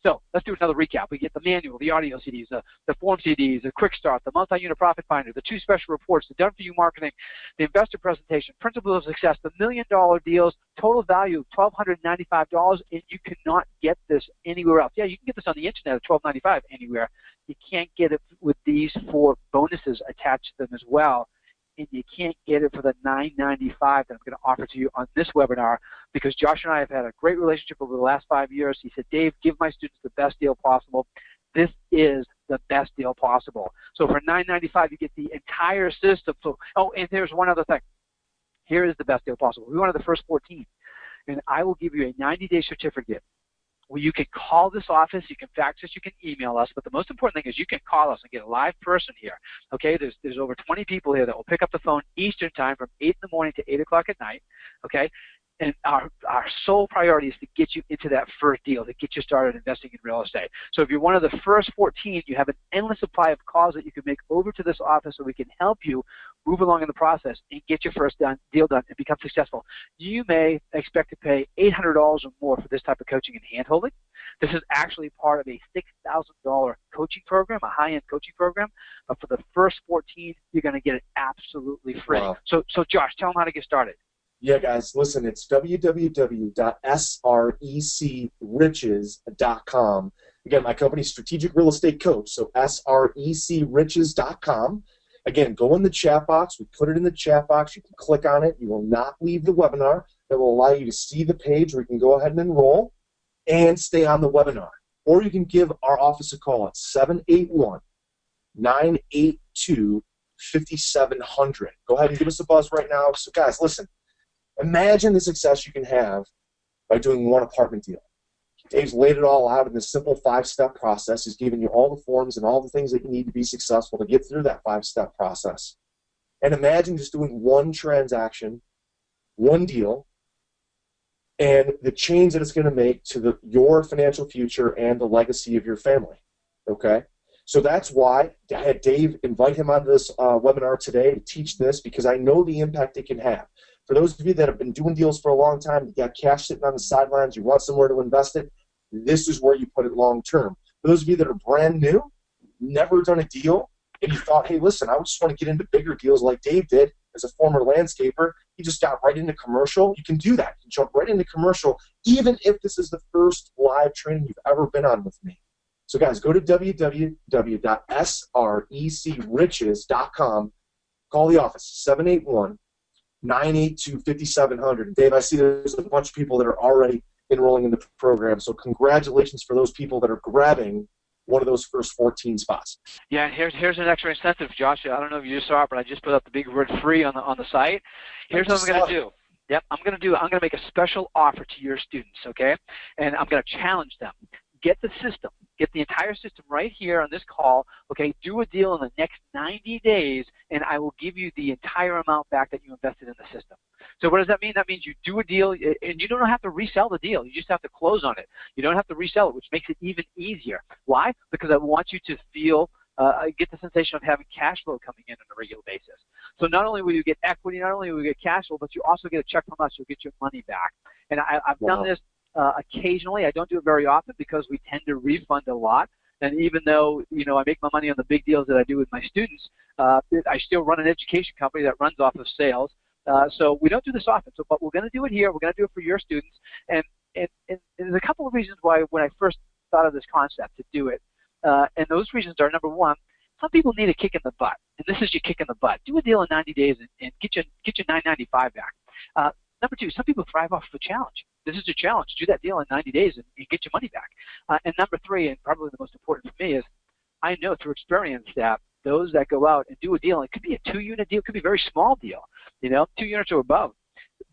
So let's do another recap. We get the manual, the audio CDs, the form CDs, the quick start, the multi-unit profit finder, the 2 special reports, the done-for-you marketing, the investor presentation, principles of success, the $1 million deals, total value of $1,295, and you cannot get this anywhere else. Yeah, you can get this on the internet at $1,295 anywhere. You can't get it with these 4 bonuses attached to them as well. And you can't get it for the $9.95 that I'm going to offer to you on this webinar, because Josh and I have had a great relationship over the last 5 years. He said, Dave, give my students the best deal possible. This is the best deal possible. So for $9.95, you get the entire system. So, oh, and there's one other thing. Here is the best deal possible. We wanted the first 14, and I will give you a 90-day certificate. Well, you can call this office, you can fax us, you can email us, but the most important thing is you can call us and get a live person here. Okay, there's over 20 people here that will pick up the phone Eastern time from 8 in the morning to 8 o'clock at night. Okay, and our sole priority is to get you into that first deal, to get you started investing in real estate. So if you're one of the first 14, you have an endless supply of calls that you can make over to this office so we can help you move along in the process and get your first deal done and become successful. You may expect to pay $800 or more for this type of coaching and hand-holding. This is actually part of a $6,000 coaching program, a high-end coaching program. But for the first 14, you're going to get it absolutely free. Wow. So Josh, tell them how to get started. Yeah, guys, listen, it's www.srecriches.com. Again, my company's Strategic Real Estate Coach, so srecriches.com. Again, go in the chat box. We put it in the chat box. You can click on it. You will not leave the webinar. That will allow you to see the page where you can go ahead and enroll and stay on the webinar. Or you can give our office a call at 781-982-5700. Go ahead and give us a buzz right now. So, guys, listen. Imagine the success you can have by doing one apartment deal. Dave's laid it all out in this simple 5-step process. He's given you all the forms and all the things that you need to be successful to get through that 5-step process. And imagine just doing one transaction, one deal, and the change that it's going to make to your financial future and the legacy of your family. Okay? So that's why I had Dave invite him onto this webinar today to teach this, because I know the impact it can have. For those of you that have been doing deals for a long time, you got cash sitting on the sidelines, you want somewhere to invest it, this is where you put it long term. For those of you that are brand new, never done a deal, and you thought, hey, listen, I just want to get into bigger deals like Dave did as a former landscaper. He just got right into commercial. You can do that. You can jump right into commercial, even if this is the first live training you've ever been on with me. So, guys, go to www.srecriches.com. Call the office, 781-982-5700. Dave, I see there's a bunch of people that are already enrolling in the program, so congratulations for those people that are grabbing one of those first 14 spots. Yeah, and here's an extra incentive, Josh. I don't know if you just saw it, but I just put up the big word free on the site. Here's what I'm going to do. Yep, I'm going to make a special offer to your students, okay? And I'm going to challenge them. Get the system. Get the entire system right here on this call, okay? Do a deal in the next 90 days, and I will give you the entire amount back that you invested in the system. So what does that mean? That means you do a deal, and you don't have to resell the deal. You just have to close on it. You don't have to resell it, which makes it even easier. Why? Because I want you to feel, get the sensation of having cash flow coming in on a regular basis. So not only will you get equity, not only will you get cash flow, but you also get a check from us. You'll get your money back. And I've done this occasionally. I don't do it very often because we tend to refund a lot. And even though, I make my money on the big deals that I do with my students, I still run an education company that runs off of sales. So we don't do this often. But we're going to do it here. We're going to do it for your students. And there's a couple of reasons why when I first thought of this concept to do it. And those reasons are, number one, some people need a kick in the butt. And this is your kick in the butt. Do a deal in 90 days and get your $9.95 back. Number two, some people thrive off of a challenge. This is a challenge. Do that deal in 90 days and get your money back. And number three, and probably the most important for me, is I know through experience that those that go out and do a deal, and it could be a 2-unit deal, it could be a very small deal, 2 units or above.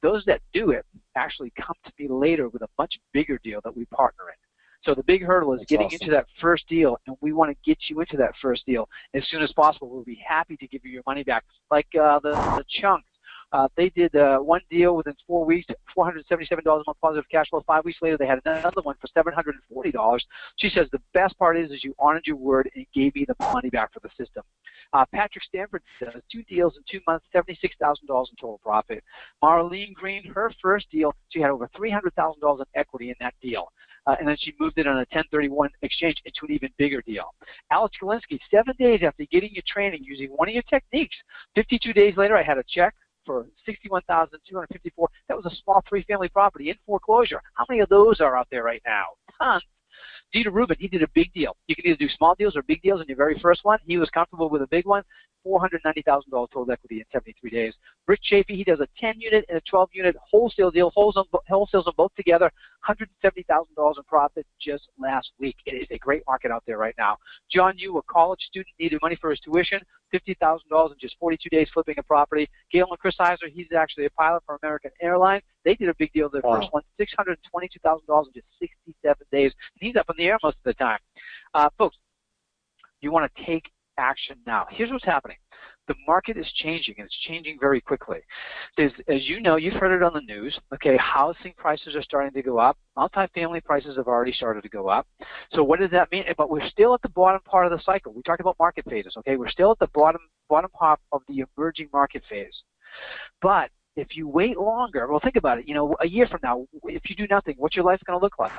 Those that do it actually come to me later with a much bigger deal that we partner in. So the big hurdle is getting into that first deal, and we want to get you into that first deal as soon as possible. We'll be happy to give you your money back. Like the Chunks, they did one deal within 4 weeks, $477 a month positive cash flow. 5 weeks later, they had another one for $740. She says the best part is you honored your word and gave me the money back for the system. Patrick Stanford does 2 deals in 2 months, $76,000 in total profit. Marlene Green, her first deal, she had over $300,000 in equity in that deal. And then she moved it on a 1031 exchange into an even bigger deal. Alex Galinsky, 7 days after getting your training using one of your techniques, 52 days later, I had a check for $61,254. That was a small 3-family property in foreclosure. How many of those are out there right now? Tons. Dieter Rubin, he did a big deal. You can either do small deals or big deals in your very first one. He was comfortable with a big one. $490,000 total equity in 73 days. Rick Chafee, he does a 10-unit and a 12-unit wholesale deal, wholesales them both together, $170,000 in profit just last week. It is a great market out there right now. John Yu, a college student, needed money for his tuition, $50,000 in just 42 days flipping a property. Gail and Chris Heiser, he's actually a pilot for American Airlines. They did a big deal their first one, $622,000 in just 67 days. And he's up in the air most of the time. Folks, you want to take action now. Here's what's happening. The market is changing, and it's changing very quickly. As you know, you've heard it on the news, okay, housing prices are starting to go up. Multifamily prices have already started to go up. So what does that mean? But we're still at the bottom part of the cycle. We talked about market phases, okay? We're still at the bottom part of the emerging market phase. But if you wait longer, well, think about it. A year from now, if you do nothing, what's your life going to look like?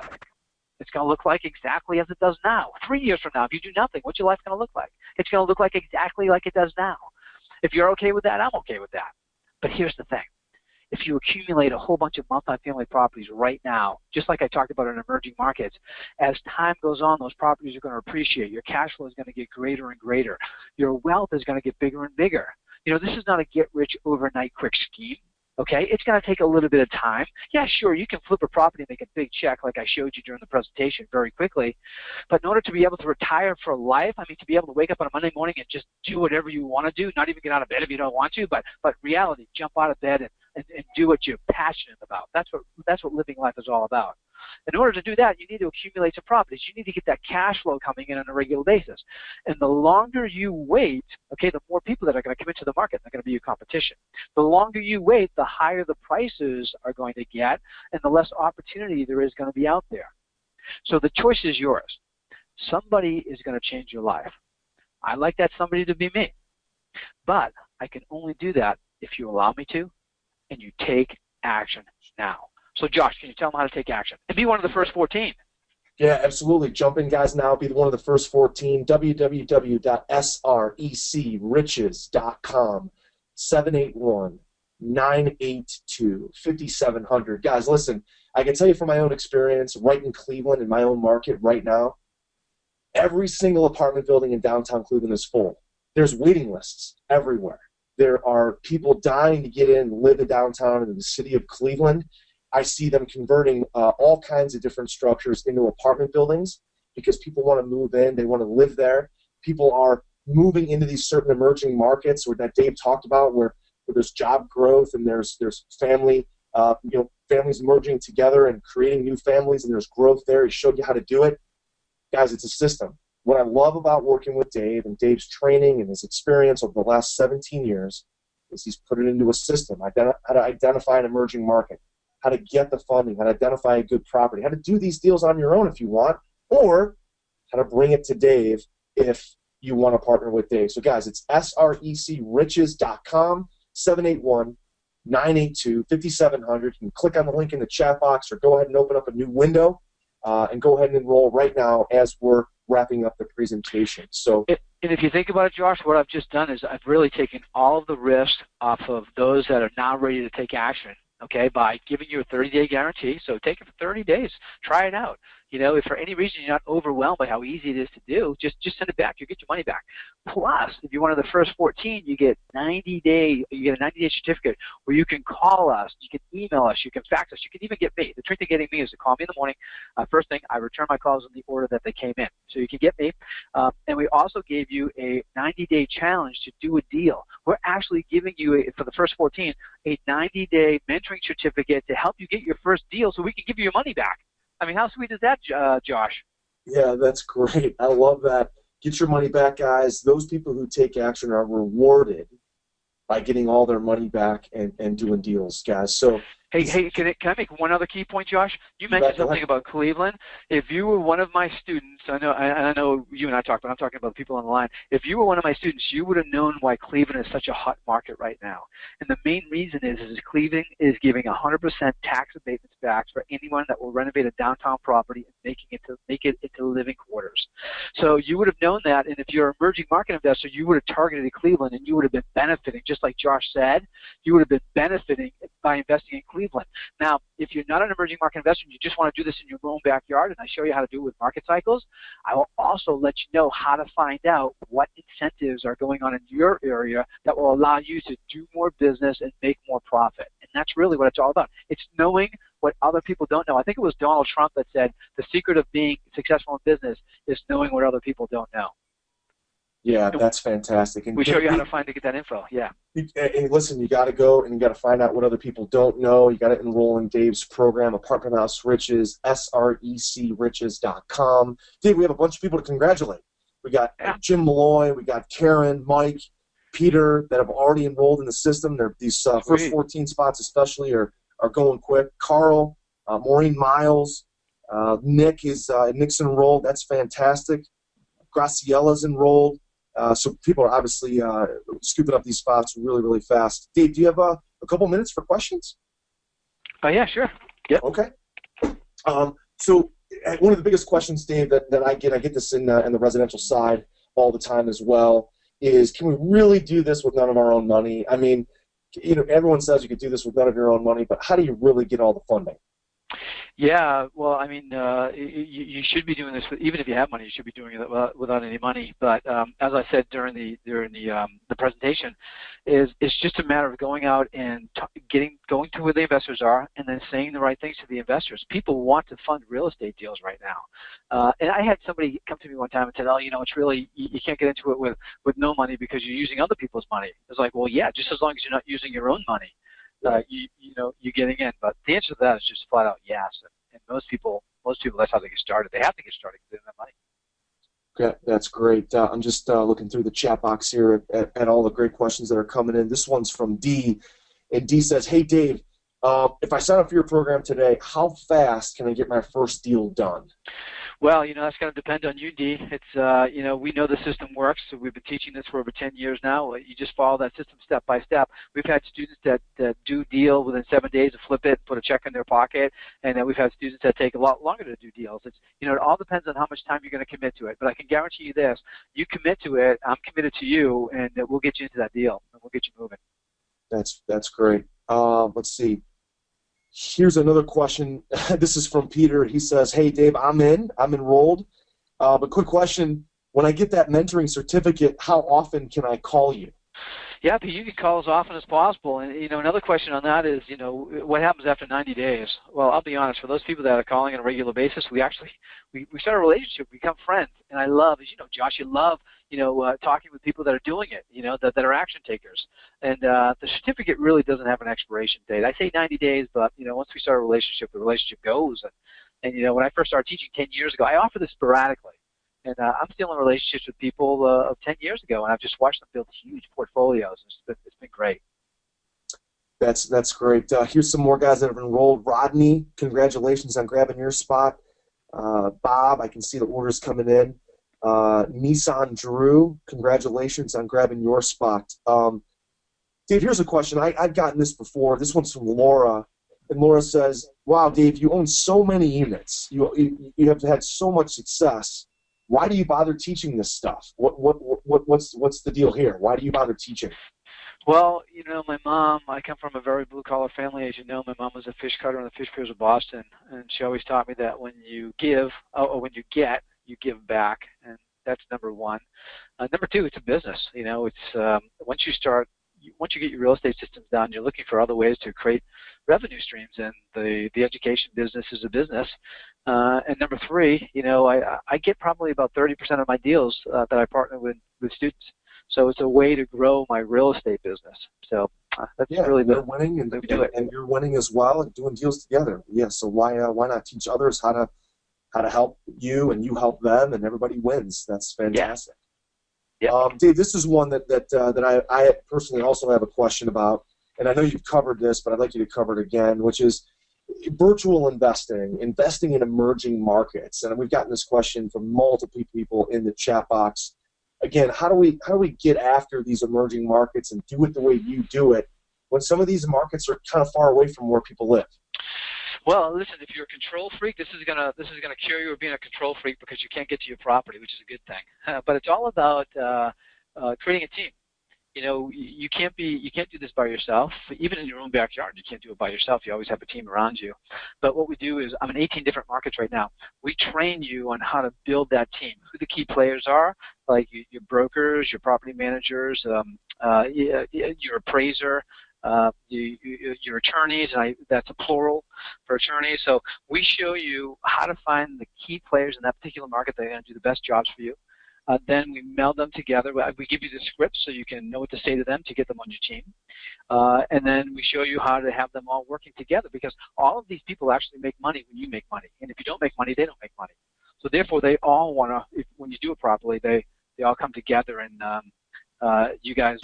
It's going to look like exactly as it does now. 3 years from now, if you do nothing, what's your life going to look like? It's going to look like exactly like it does now. If you're okay with that, I'm okay with that. But here's the thing. If you accumulate a whole bunch of multifamily properties right now, just like I talked about in emerging markets, as time goes on, those properties are going to appreciate. Your cash flow is going to get greater and greater. Your wealth is going to get bigger and bigger. This is not a get-rich-overnight quick scheme. Okay, it's going to take a little bit of time. Yeah, sure, you can flip a property and make a big check like I showed you during the presentation very quickly. But in order to be able to retire for life, to be able to wake up on a Monday morning and just do whatever you want to do, not even get out of bed if you don't want to, but reality, jump out of bed and do what you're passionate about. That's what living life is all about. In order to do that, you need to accumulate some properties. You need to get that cash flow coming in on a regular basis. And the longer you wait, okay, the more people that are going to come into the market, they're going to be your competition. The longer you wait, the higher the prices are going to get, and the less opportunity there is going to be out there. So the choice is yours. Somebody is going to change your life. I'd like that somebody to be me. But I can only do that if you allow me to, and you take action now. So, Josh, can you tell them how to take action? And be one of the first 14. Yeah, absolutely. Jump in, guys, now. Be one of the first 14. www.srechisriches.com. 781-982-5700. Guys, listen, I can tell you from my own experience right in Cleveland, in my own market right now, every single apartment building in downtown Cleveland is full. There's waiting lists everywhere. There are people dying to get in and live in downtown in the city of Cleveland. I see them converting all kinds of different structures into apartment buildings because people want to move in. They want to live there. People are moving into these certain emerging markets that Dave talked about where there's job growth and there's family, families merging together and creating new families, and there's growth there. He showed you how to do it. Guys, it's a system. What I love about working with Dave and Dave's training and his experience over the last 17 years is he's put it into a system, how to identify an emerging market, how to get the funding, how to identify a good property, how to do these deals on your own if you want, or how to bring it to Dave if you want to partner with Dave. So, guys, it's srecriches.com, 781-982-5700. You can click on the link in the chat box or go ahead and open up a new window and go ahead and enroll right now as we're wrapping up the presentation. So, and if you think about it, Josh, what I've just done is I've really taken all of the risk off of those that are now ready to take action. okay, by giving you a 30-day guarantee. So take it for 30 days. Try it out. If for any reason you're not overwhelmed by how easy it is to do, just send it back. You'll get your money back. Plus, if you're one of the first 14, you get a 90-day certificate where you can call us, you can email us, you can fax us, you can even get me. The trick to getting me is to call me in the morning. First thing, I return my calls in the order that they came in. So you can get me. And we also gave you a 90-day challenge to do a deal. We're actually giving you, for the first 14, a 90-day mentoring certificate to help you get your first deal so we can give you your money back. I mean, how sweet is that, Josh? Yeah, that's great. I love that. Get your money back, guys. Those people who take action are rewarded by getting all their money back and doing deals, guys. So, Hey, can I make one other key point, Josh? You mentioned something about Cleveland. If you were one of my students, I know you and I talked, but I'm talking about the people on the line. If you were one of my students, you would have known why Cleveland is such a hot market right now. And the main reason is Cleveland is giving 100% tax abatements back for anyone that will renovate a downtown property and make it into living quarters. So you would have known that, and if you're an emerging market investor, you would have targeted Cleveland, and you would have been benefiting, just like Josh said. You would have been benefiting by investing in Cleveland. Now, if you're not an emerging market investor and you just want to do this in your own backyard, and I show you how to do it with market cycles, I will also let you know how to find out what incentives are going on in your area that will allow you to do more business and make more profit. And that's really what it's all about. It's knowing what other people don't know. I think it was Donald Trump that said the secret of being successful in business is knowing what other people don't know. Yeah, that's fantastic. And we show you how to get that info. Yeah. And listen, you got to go and you got to find out what other people don't know. You got to enroll in Dave's program, Apartment House Riches, SRECRiches.com. Dave, we have a bunch of people to congratulate. We got Jim Malloy, we got Karen, Mike, Peter that have already enrolled in the system. These first 14 spots especially are going quick. Carl, Maureen Miles, Nick's enrolled. That's fantastic. Graciella's enrolled. So people are obviously scooping up these spots really, really fast. Dave, do you have a couple minutes for questions? Yeah, sure. Yep. Okay. So one of the biggest questions, Dave, that I get this in the residential side all the time as well, is can we really do this with none of our own money? I mean, everyone says you could do this with none of your own money, but how do you really get all the funding? Yeah, well, I mean, you should be doing this. Even if you have money, you should be doing it without any money. But as I said during the presentation, it's just a matter of going out and going to where the investors are, and then saying the right things to the investors. People want to fund real estate deals right now. And I had somebody come to me one time and said, "Oh, it's really you can't get into it with no money because you're using other people's money." It's like, well, yeah, just as long as you're not using your own money. You're getting in. But the answer to that is just flat out yes. And most people, that's how they get started. They have to get started because they don't have money. Okay, that's great. I'm just looking through the chat box here at all the great questions that are coming in. This one's from D, and D says, "Hey Dave, if I sign up for your program today, how fast can I get my first deal done?" Well, that's going to depend on you, D. It's, we know the system works. So we've been teaching this for over 10 years now. You just follow that system step by step. We've had students that do deal within 7 days to flip it, put a check in their pocket, and then we've had students that take a lot longer to do deals. It's, it all depends on how much time you're going to commit to it. But I can guarantee you this: you commit to it, I'm committed to you, and we'll get you into that deal, and we'll get you moving. That's great. Let's see. Here's another question. This is from Peter. He says, "Hey, Dave, I'm enrolled. But quick question, when I get that mentoring certificate, how often can I call you?" Yeah, but you can call as often as possible. And, another question on that is, what happens after 90 days? Well, I'll be honest, for those people that are calling on a regular basis, we start a relationship, we become friends. And I love, as you know, Josh, you love, talking with people that are doing it, that are action takers. And the certificate really doesn't have an expiration date. I say 90 days, but, once we start a relationship, the relationship goes. And when I first started teaching 10 years ago, I offer this sporadically. And I'm still in relationships with people of 10 years ago, and I've just watched them build huge portfolios. It's been great. That's great. Here's some more guys that have enrolled. Rodney, congratulations on grabbing your spot. Bob, I can see the orders coming in. Nissan Drew, congratulations on grabbing your spot. Dave, here's a question. I've gotten this before. This one's from Laura. And Laura says, "Wow, Dave, you own so many units. You have had so much success. Why do you bother teaching this stuff? What's the deal here? Why do you bother teaching?" Well, my mom, I come from a very blue-collar family. As you know, my mom was a fish cutter on the fish piers of Boston, and she always taught me that when you give, or when you get, you give back, and that's number one. Number two, it's a business. It's once you get your real estate systems down, you're looking for other ways to create revenue streams, and the education business is a business. And number three, I get probably about 30% of my deals that I partner with students. So it's a way to grow my real estate business. So that's really they're winning, and you're winning as well, and doing deals together. Yeah, so why not teach others how to help you, and you help them, and everybody wins? That's fantastic. Yeah. Dave, this is one that I personally also have a question about, and I know you've covered this, but I'd like you to cover it again, which is virtual investing in emerging markets. And we've gotten this question from multiple people in the chat box. Again, how do we get after these emerging markets and do it the way you do it when some of these markets are kind of far away from where people live? Well, listen, if you're a control freak, this is gonna cure you of being a control freak, because you can't get to your property, which is a good thing. But it's all about creating a team. You can't do this by yourself. Even in your own backyard, you can't do it by yourself. You always have a team around you. But what we do is, I'm in 18 different markets right now. We train you on how to build that team, who the key players are, like your brokers, your property managers, your appraiser, your attorneys, and that's a plural for attorneys. So we show you how to find the key players in that particular market that are going to do the best jobs for you. Then we meld them together. We give you the scripts so you can know what to say to them to get them on your team. And then we show you how to have them all working together, because all of these people actually make money when you make money. And if you don't make money, they don't make money. So therefore, they all want to, when you do it properly, they all come together, and you get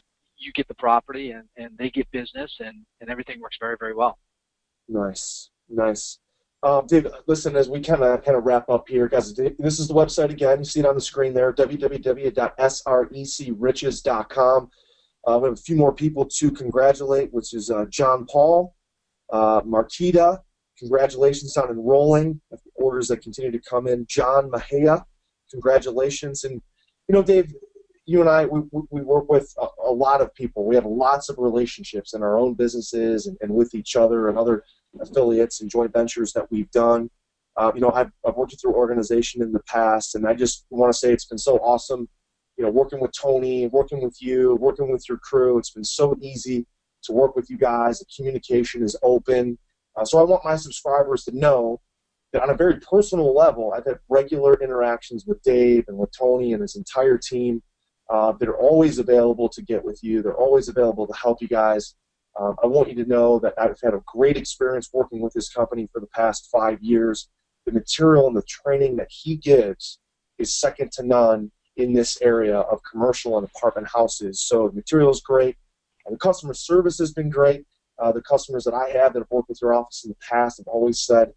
the property, and they get business, and everything works very, very well. Nice. Dave, listen, as we kind of wrap up here, guys, this is the website again. You see it on the screen there, www.srecriches.com. We have a few more people to congratulate, which is John Paul, Marquita. Congratulations on enrolling. Orders that continue to come in. John Mahia, congratulations. And, Dave, you and I, we work with a lot of people. We have lots of relationships in our own businesses and with each other and other affiliates and joint ventures that we've done. I've worked with your organization in the past, and I just want to say it's been so awesome, working with Tony, working with you, working with your crew. It's been so easy to work with you guys. The communication is open. So I want my subscribers to know that on a very personal level, I've had regular interactions with Dave and with Tony and his entire team. They're always available to get with you. They're always available to help you guys. I want you to know that I've had a great experience working with this company for the past 5 years. The material and the training that he gives is second to none in this area of commercial and apartment houses. So the material is great. The customer service has been great. The customers that I have that have worked with your office in the past have always said,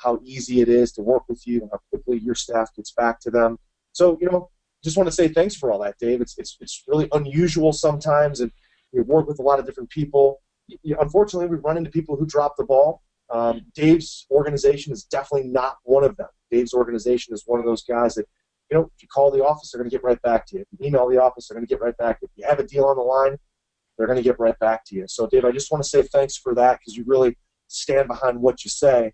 how easy it is to work with you and how quickly your staff gets back to them. So, just want to say thanks for all that, Dave. It's really unusual sometimes, and we work with a lot of different people. Unfortunately, we run into people who drop the ball. Dave's organization is definitely not one of them. Dave's organization is one of those guys that, if you call the office, they're going to get right back to you. If you email the office, they're going to get right back to you. If you have a deal on the line, they're going to get right back to you. So, Dave, I just want to say thanks for that, because you really stand behind what you say.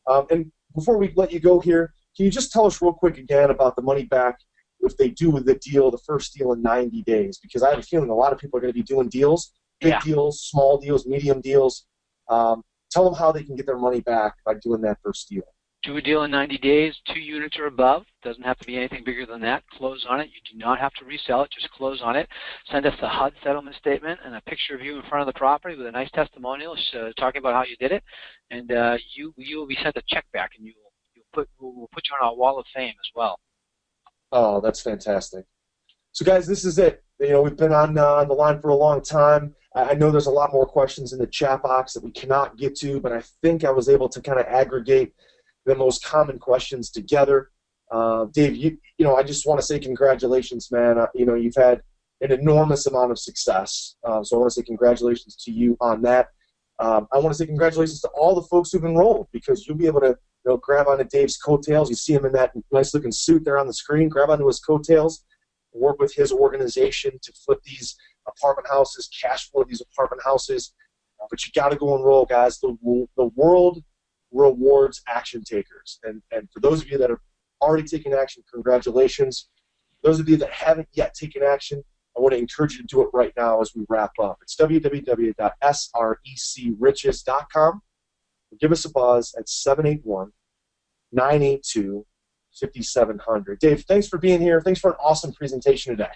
And before we let you go here, can you just tell us real quick again about the money back if they do the deal, the first deal in 90 days? Because I have a feeling a lot of people are going to be doing deals, big deals, small deals, medium deals. Tell them how they can get their money back by doing that first deal. Do a deal in 90 days, 2 units or above. Doesn't have to be anything bigger than that. Close on it. You do not have to resell it. Just close on it. Send us the HUD settlement statement and a picture of you in front of the property with a nice testimonial talking about how you did it. And you will be sent a check back, and we'll put you on our wall of fame as well. Oh, that's fantastic. So, guys, this is it. We've been on the line for a long time. I know there's a lot more questions in the chat box that we cannot get to, but I think I was able to kind of aggregate the most common questions together. Dave, I just want to say congratulations, man. You've had an enormous amount of success. So I want to say congratulations to you on that. I want to say congratulations to all the folks who've enrolled, because you'll be able to grab onto Dave's coattails. You see him in that nice-looking suit there on the screen. Grab onto his coattails, work with his organization to flip these apartment houses, cash flow these apartment houses. But you got to go enroll, guys. The world rewards action takers. And for those of you that have already taken action, congratulations. Those of you that haven't yet taken action, I want to encourage you to do it right now as we wrap up. It's www.srecriches.com. Give us a buzz at 781-982-5700. Dave, thanks for being here. Thanks for an awesome presentation today.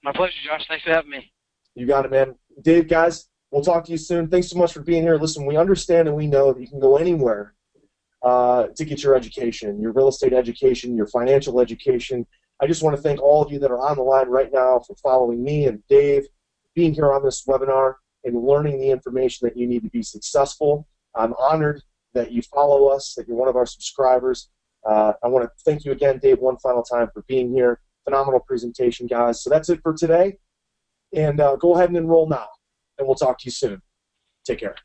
My pleasure, Josh. Thanks for having me. You got it, man. Dave, guys, we'll talk to you soon. Thanks so much for being here. Listen, we understand and we know that you can go anywhere to get your education, your real estate education, your financial education. I just want to thank all of you that are on the line right now for following me and Dave, being here on this webinar and learning the information that you need to be successful. I'm honored that you follow us, that you're one of our subscribers. I want to thank you again, Dave, one final time for being here. Phenomenal presentation, guys. So that's it for today. And go ahead and enroll now, and we'll talk to you soon. Take care.